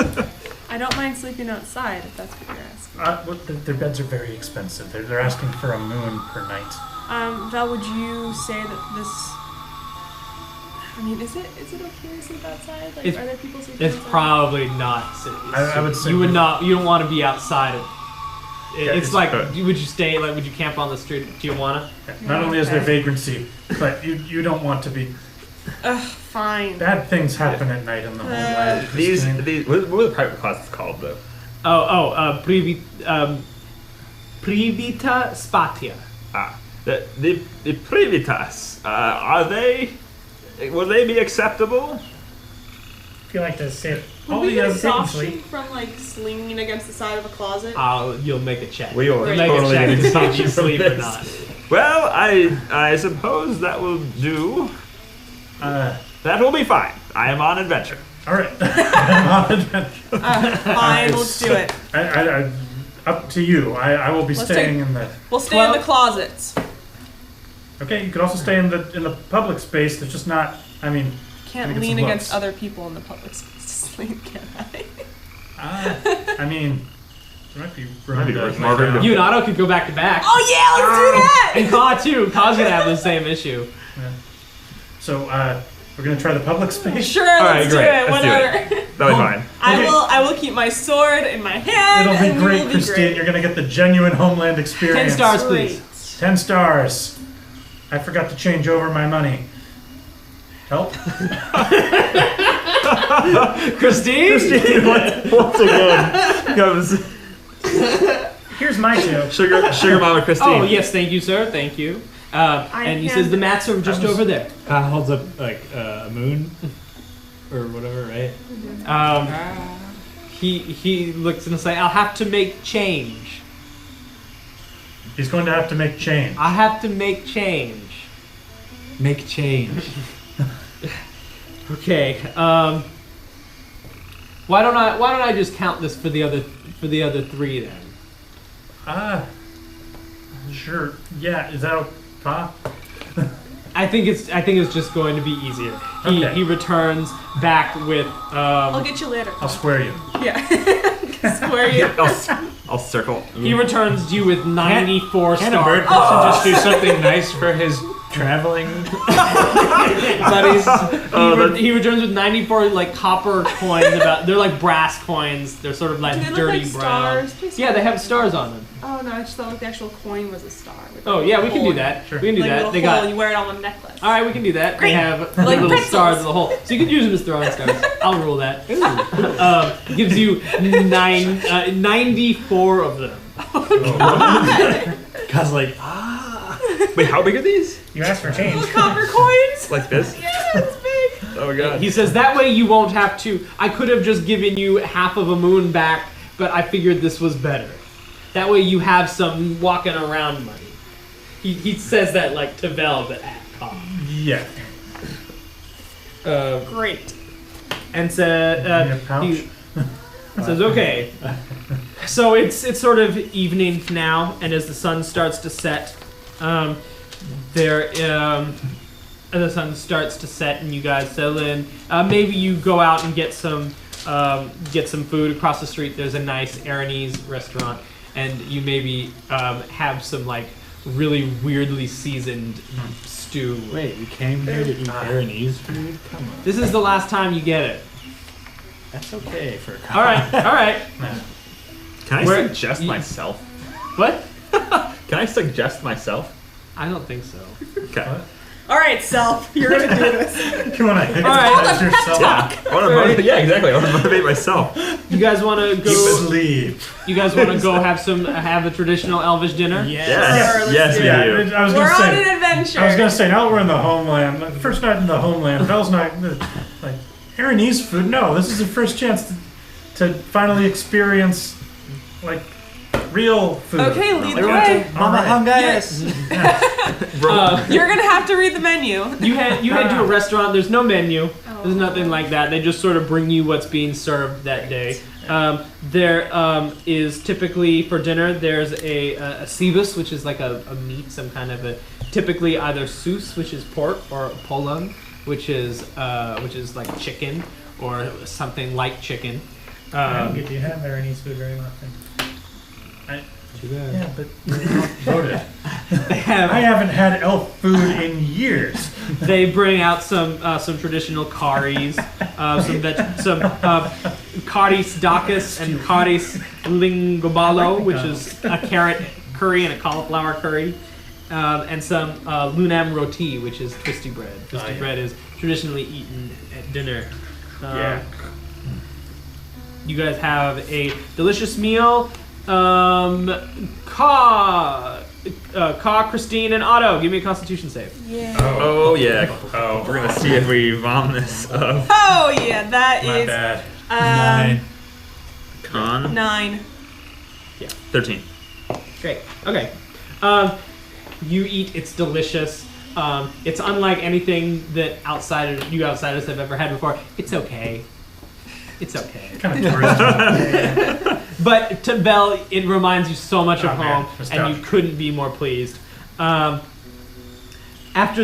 I don't mind sleeping outside if that's what you're asking. Well, their beds are very expensive. They're asking for a moon per night. Val, would you say that this? I mean, is it okay to sleep outside? Like, It's- are there people sleeping It's outside? probably not. I would say you would not. You don't want to be outside. Yeah, It's it's like, good. would you stay? Like, would you camp on the street? Do you wanna? Not only is there Okay. vagrancy, but you don't want to be. Ugh, fine. Bad things happen at night in the homeland. these Christine. what were the private classes called though? Privita spatia. The privitas. Are they? Will they be acceptable? If you like to sit, Would All we he get has- exhaustion from like slinging against the side of a closet? You'll make a check. We will You'll make totally a check get to see if you exhaustion from sleep or this. not. Well, I suppose that will do. That will be fine. I am on adventure. All right. I'm on adventure. Fine, let's do it. I, up to you. I will be Let's staying take- in the. We'll stay in the closets. Okay, you could also stay in the public space. There's just not. I mean, Can't Get lean some against looks. other people in the public space to sleep, can I? I mean, there might be room Might be to room. lay More room down. to- You and Otto could go back to back. Oh yeah, let's do that. And Ka too. Ka's gonna have the same issue. So we're gonna try the public space. Sure, right, let's do great. it. Let's do Whatever. That'll be fine. I will keep my sword in my hand. It'll be and we great, will be Christine. great. You're gonna get the genuine homeland 10 experience. stars, please. 10 stars. I forgot to change over my money. Help? Christine? Once again comes here's my 2. sugar mama Christine. Oh yes, thank you, sir. Thank you. And he says the mats are just over there. Holds up like a moon or whatever, right? He looks and say, "I'll have to make change. He's going to have to make change. I have to make change." Make change. Okay. Why don't I just count this for the other 3 then? Sure. Yeah, is that okay? I think it's just going to be easier. Okay. He returns back with I'll get you later. I'll swear you. Yeah. Swear you. I'll circle. he returns you with 94 Can a bird stars. person just do something nice for his traveling buddies? He returns with 94 like copper coins. They're like brass coins. They're sort of like Do they look dirty like brown. stars? Please Yeah, they tell me. have stars on them. Oh no, I just thought like the actual coin was a star. with Oh like yeah, a we can hole do in it. that. Sure. We can do Like that. a little They hole, got. you wear it on a necklace. All right, we can do that. Great. They have Like little pretzels. stars in the hole, so you can use them as throwing stars. I'll rule that. Gives you 94 of them. Ka's like, Wait, how big are these? You asked for change. Copper coins. Like this? Yeah, it's big. Oh my god. He says that way you won't have to. I could have just given you half of a moon back, but I figured this was better. That way you have some walking around money. He says that like to Vel, but at cost. Yeah. Great. And Need a pouch? he says, okay. So it's sort of evening now, and as the sun starts to set, and you guys settle in. Maybe you go out and get some food across the street. There's a nice Aranese restaurant, and you maybe have some like really weirdly seasoned stew. wait, we came here to eat Aranese food? Come on. This is the last time you get it. That's okay for a All right. Can I Where- suggest you- myself? What? Can I suggest myself? I don't think so. Okay. All right, self, you're gonna do this. You want to All right. hypnotize yourself? I want to motivate. Yeah, exactly. I want to motivate myself. You guys want to go? Believe. You guys want to go have a traditional Elvish dinner? Yes. let's Yes, do we Yeah, do. I was We're gonna on say. an adventure. I was gonna say, now that we're in the homeland, the first night in the homeland, Vel's not like Aranese food. No, this is the first chance to finally experience like real food. Okay, lead the Like, way. Mama Alright. Hungry. Yes. You're gonna have to read the menu. You head to a restaurant. There's no menu. There's nothing like that. They just sort of bring you what's being served that day. There is typically for dinner. There's a cebus, which is like a meat, some kind of a typically either sus, which is pork, or polong, which is like chicken or something like chicken. I don't get to have Aranese food very often. Yeah, but you're not voted. They have I haven't had elf food in years. They bring out some traditional curries, some caris dacus and caris lingobalo, which is a carrot curry and a cauliflower curry, and some lunam roti, which is twisty bread. Twisty bread is traditionally eaten at dinner. You guys have a delicious meal. Christine, and Otto, give me a Constitution save. Yeah. Oh yeah. Oh, we're gonna see if we vom this up. Oh yeah, that My is bad. 9. Con 9. 13. Great. Okay. You eat. It's delicious. It's unlike anything that you outsiders have ever had before. It's okay. It's okay. Kind of tourist. But to Belle, it reminds you so much of Oh, man. home, and Nostalgia. you couldn't be more pleased. After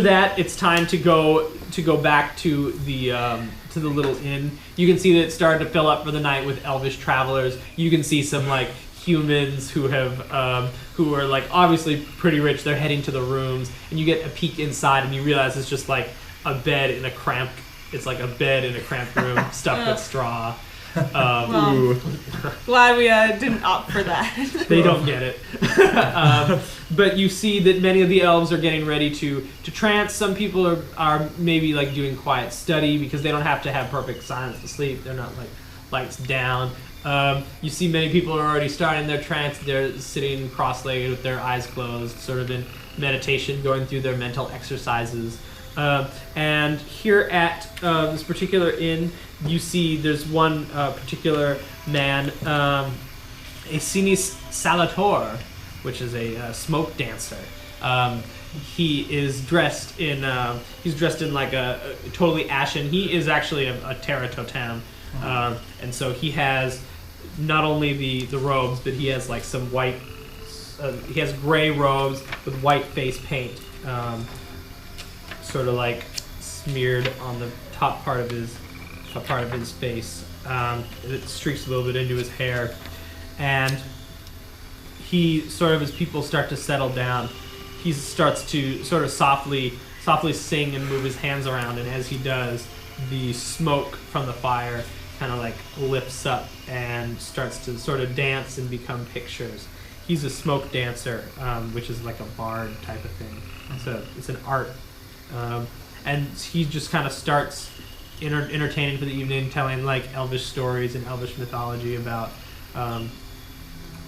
that, it's time to go back to the little inn. You can see that it's starting to fill up for the night with elvish travelers. You can see some like humans who are like obviously pretty rich. They're heading to the rooms, and you get a peek inside, and you realize it's just like a bed in a cramped. It's like a bed in a cramped room stuffed with straw. Well, glad we didn't opt for that. They don't get it. But you see that many of the elves are getting ready to trance. Some people are maybe like doing quiet study because they don't have to have perfect silence to sleep. They're not like lights down. You see many people are already starting their trance. They're sitting cross-legged with their eyes closed, sort of in meditation, going through their mental exercises. And here at this particular inn, you see there's one particular man, a Sinis Salator, which is a smoke dancer. He is dressed in like a totally ashen. He is actually a Terra Totem, and so he has not only the robes, but he has like some white. He has gray robes with white face paint. Sort of like smeared on the top part of his face. It streaks a little bit into his hair, and he sort of, as people start to settle down, he starts to sort of softly sing and move his hands around, and as he does, the smoke from the fire kind of like lifts up and starts to sort of dance and become pictures. He's a smoke dancer, which is like a bard type of thing. So it's an art. And he just kind of starts entertaining for the evening, telling like elvish stories and elvish mythology about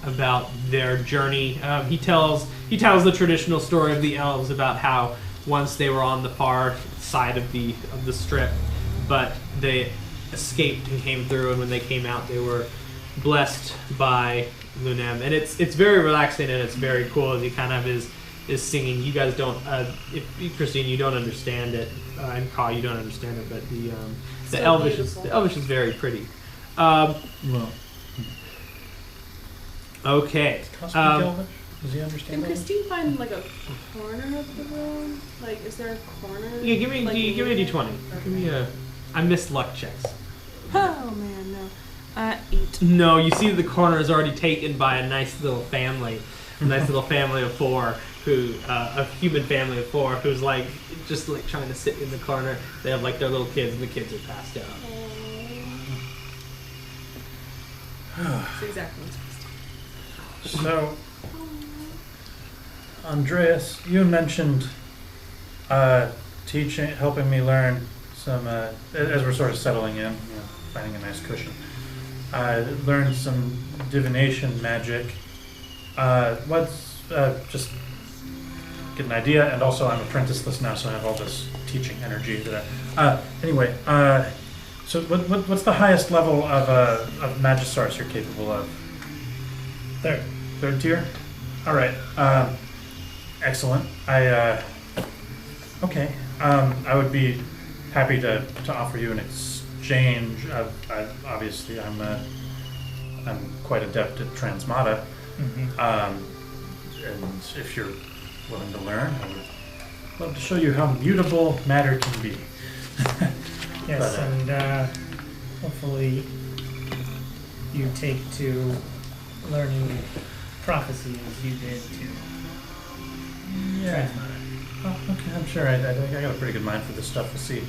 about their journey. He tells the traditional story of the elves about how once they were on the far side of the strip, but they escaped and came through, and when they came out, they were blessed by Lunem, and it's very relaxing and it's very cool as he kind of is singing. You guys don't, Christine, you don't understand it, and Ka, you don't understand it, but the Elvish is very pretty. Okay. Does he understand Can that? Christine find like a corner of the room? Like, is there a corner? Yeah, give me like, a d20. Okay. Give me a. I missed luck checks. Oh man, no. 8. No, you see the corner is already taken by a nice little family of 4 who a human family of 4 who's like just like trying to sit in the corner. They have like their little kids and the kids are passed out. That's exactly what's supposed So, Andreas, you mentioned teaching, helping me learn some, as we're sort of settling in, finding a nice cushion. I learned some divination magic. Just get an idea, and also I'm apprenticeless now, so I have all this teaching energy that anyway, so what's the highest level of Magistar's you're capable of? Third tier? Alright, excellent. Okay, I would be happy to offer you an exchange. Obviously, I'm quite adept at transmata, and if you're willing to learn, I would love to show you how mutable matter can be. Yes, But, and hopefully you take to learning prophecy as you did to yeah. transmata. Oh, okay, I'm sure I got a pretty good mind for this stuff. We'll see.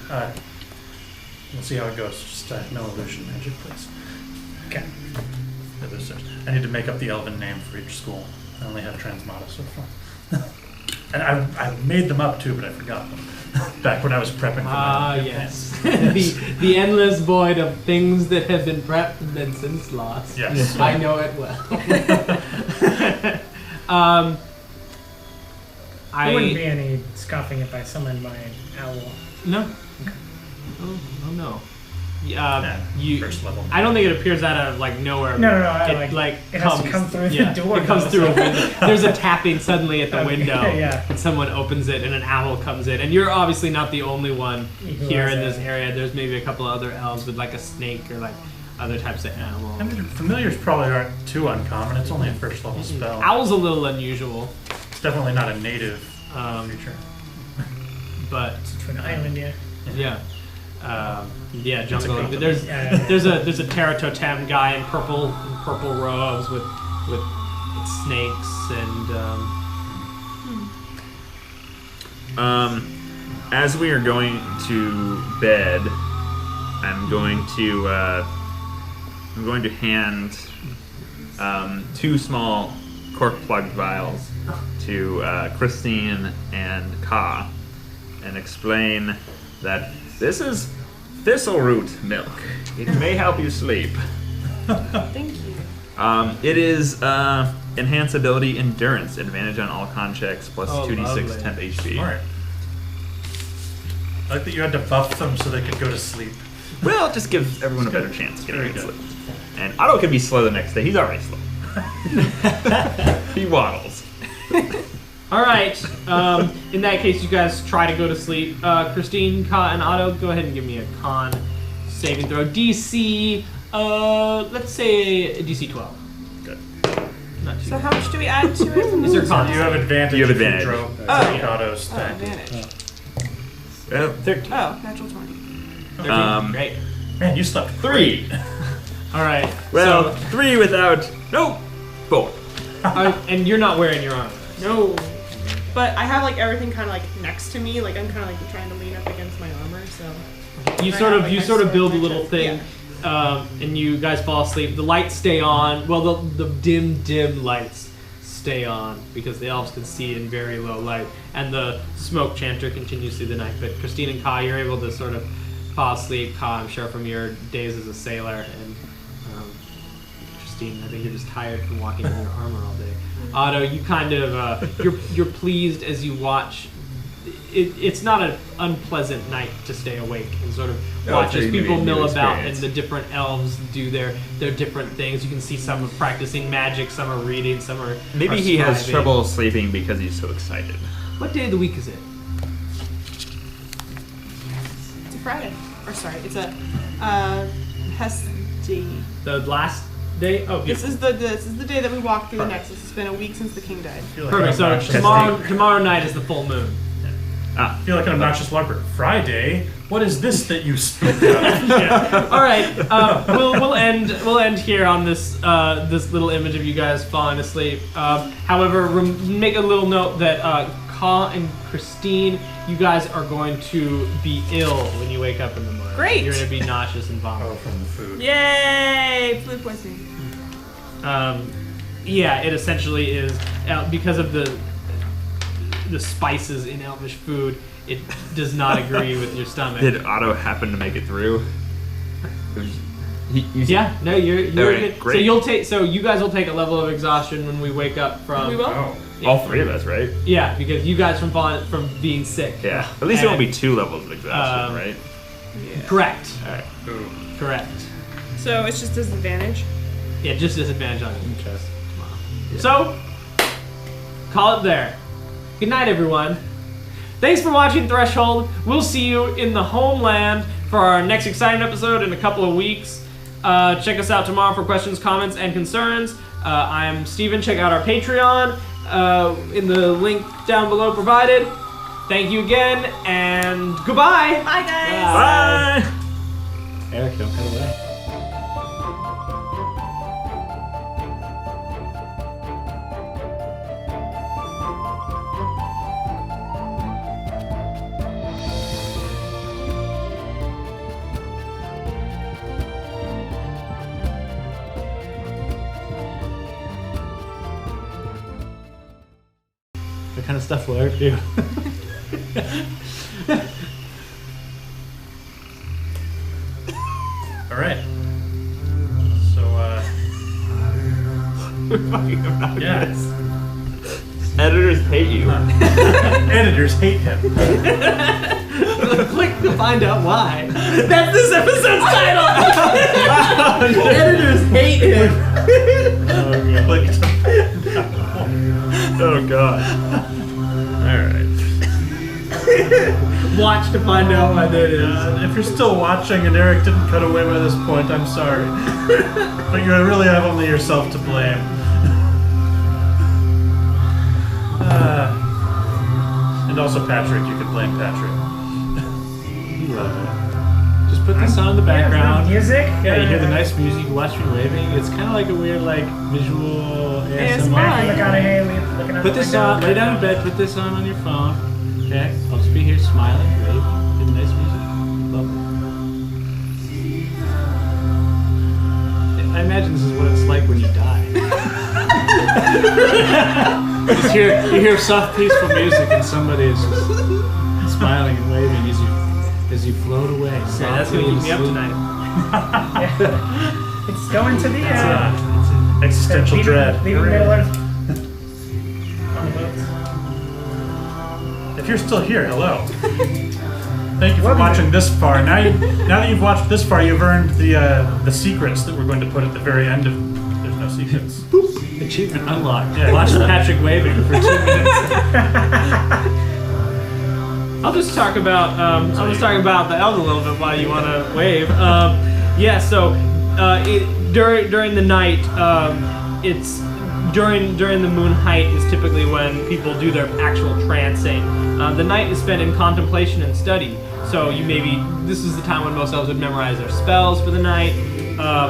We'll see how it goes. Just no illusion magic, please. Okay. I need to make up the elven name for each school. I only have transmata so far. And I made them up too, but I forgot them. Back when I was prepping for Ah, my yes. the endless void of things that have been prepped and then since lost. Yes. I know it well. There wouldn't be any scoffing if I summoned my owl. No. Oh no. You. First level. I don't think it appears out of like nowhere. No. It It has to come through the door. It comes through a window. There's a tapping suddenly at the Okay, window, yeah. and someone opens it, and an owl comes in. And you're obviously not the only one Who here has in this a- area. There's maybe a couple other elves with like a snake or like other types of animals. I mean, familiars probably aren't too uncommon. It's only a first level spell. Owl's a little unusual, It's definitely not a native creature. but To an island, yeah. yeah. Jungle. compliment. There's Yeah. there's a Terratotem guy in purple robes with snakes and As we are going to bed, I'm going to hand 2 small cork-plugged vials to Christine and Ka, and explain that this is thistle root milk. It may help you sleep. Thank you. It is enhance ability endurance, advantage on all con checks, plus Oh, 2d6 lovely. temp HP. Smart. I like that you had to buff them so they could go to sleep. Well, it just gives everyone a better chance of getting Very good good. sleep. And Otto can be slow the next day. He's already slow. He waddles. all right. In that case, you guys try to go to sleep. Christine, Ka, and Otto, go ahead and give me a con saving throw. DC, let's say DC 12. Good. Not too So bad. how much do we add to it? These are con. You have advantage. You have if advantage. Drove Otto's Oh, thing. advantage. Well, 13. Oh, natural 20. 13. Great. Man, you slept 3. All right. Well, 3 without. No, 4. And you're not wearing your armor. No. But I have like everything kind of like next to me. Like I'm kind of like trying to lean up against my armor. So You I sort have, of like, you my sort of sword build a in my little chest. thing, and you guys fall asleep. The lights stay on. Well, the dim lights stay on because the elves can see in very low light, and the smoke chanter continues through the night. But Christine and Ka, you're able to sort of fall asleep. Ka, I'm sure from your days as a sailor, and Christine. I think you're just tired from walking in your armor all day. Otto, you kind of you're pleased as you watch. It's not an unpleasant night to stay awake and sort of watch as people mill about and the different elves do their different things. You can see some are practicing magic, some are reading, some are Maybe are he has scribing. trouble sleeping because he's so excited. What day of the week is it? It's a Friday. Or sorry, it's a Hess day. The last day? Oh, This is the day that we walk through the Nexus. It's been a week since the king died. I feel like perfect. an So obnoxious- tomorrow night is the full moon. I feel like an obnoxious LARPer. Friday? What is this that you speak of? All right, we'll end here on this this little image of you guys falling asleep. However, make a little note that Ka and Christine, you guys are going to be ill when you wake up in the morning. Great. You're going to be nauseous and vomit. Oh, from the food. Yay! Food poisoning. Yeah, it essentially is because of the spices in Elvish food. It does not agree with your stomach. Did Otto happen to make it through? Yeah, no, you're Alright, good. great. So you guys will take a level of exhaustion when we wake up from. We will? Oh. All three of us, right? Yeah, because you guys from being sick. Yeah. At least it won't And- be 2 levels of exhaustion, right? Correct. Alright. Correct. So it's just disadvantage. Yeah, just disadvantage on your chest tomorrow. So, call it there. Good night, everyone. Thanks for watching Threshold. We'll see you in the homeland for our next exciting episode in a couple of weeks. Check us out tomorrow for questions, comments, and concerns. I'm Steven. Check out our Patreon in the link down below provided. Thank you again, and goodbye. Bye, guys. Bye! Eric, don't cut away. What kind of stuff will Eric do? All right. So, yes. Editors hate you. Editors hate him. Click to find out why. That's this episode's title. Editors hate him. Oh god. Alright. Watch to find out why that is. If you're still watching and Eric didn't cut away by this point, I'm sorry. But you really have only yourself to blame. And also Patrick, you can blame Patrick. Just put this on in the background. Music. Yeah, you hear the nice music, you watch me waving. It's kind of like a weird, like, visual ASMR. Matthew McConaughey looking out Put the this window. on, lay down in bed, put this on your phone. Okay? I'll just be here smiling, waving, hear the nice music. Lovely. I imagine this is what it's like when you die. you hear soft, peaceful music, and somebody is just smiling and waving as you float away. Yeah, that's gonna keep me up tonight. It's going to the Existential dread. Leaving Middle Earth. On the boats. If you're still here, hello. Thank you for watching this far. Now that you've watched this far, you've earned the secrets that we're going to put at the very end of. There's no secrets. Achievement unlocked. Yeah. Watch Patrick waving for 2 minutes. I'll just talk about the elves a little bit while you want to wave. So during the night, it's during the moon height is typically when people do their actual trancing. The night is spent in contemplation and study. So this is the time when most elves would memorize their spells for the night,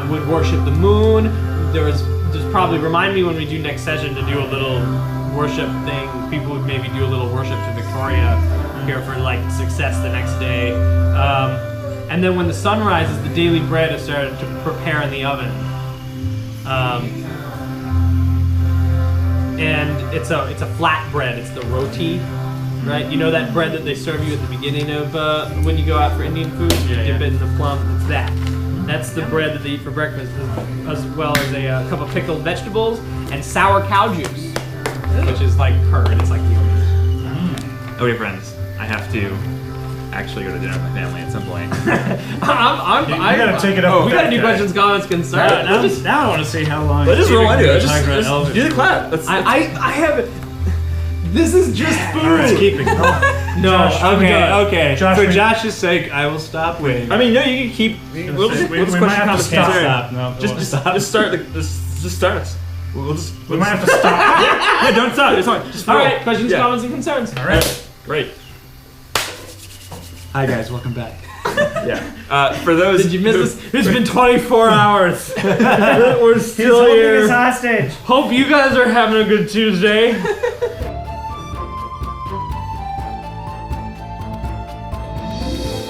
would worship the moon. There's probably remind me when we do next session to do a little worship thing. People would maybe do a little worship to Victoria here for like success the next day. And then when the sun rises, the daily bread is started to prepare in the oven. And it's a flat bread. It's the roti, right? You know that bread that they serve you at the beginning of when you go out for Indian food? You dip it in the plum. It's that. That's the bread that they eat for breakfast, as well as a cup of pickled vegetables and sour cow juice, which is like curd. It's like yogurt. Okay, friends, I have to actually go to dinner with my family at some point. I gotta take it up. We gotta do questions, comments, concerns. Now I want to see how long. Let's just roll into it. Talk about Just elephants. do the clap. I have. This is just food. Alright, keeping. No, Josh, Okay. Josh, For we- Josh's sake, I will stop waiting. I mean, no, you can keep. We'll just we question might have to comments, stop. concerns. No, Just start just start us. We'll just. we might have to stop. Yeah, don't stop. It's fine. Just All roll. right, questions, Yeah. comments, and concerns. All right. Great. Hi guys, welcome back. Yeah. For those. Did you miss this? It's been 24 hours. We're He's still holding here. us hostage. Hope you guys are having a good Tuesday.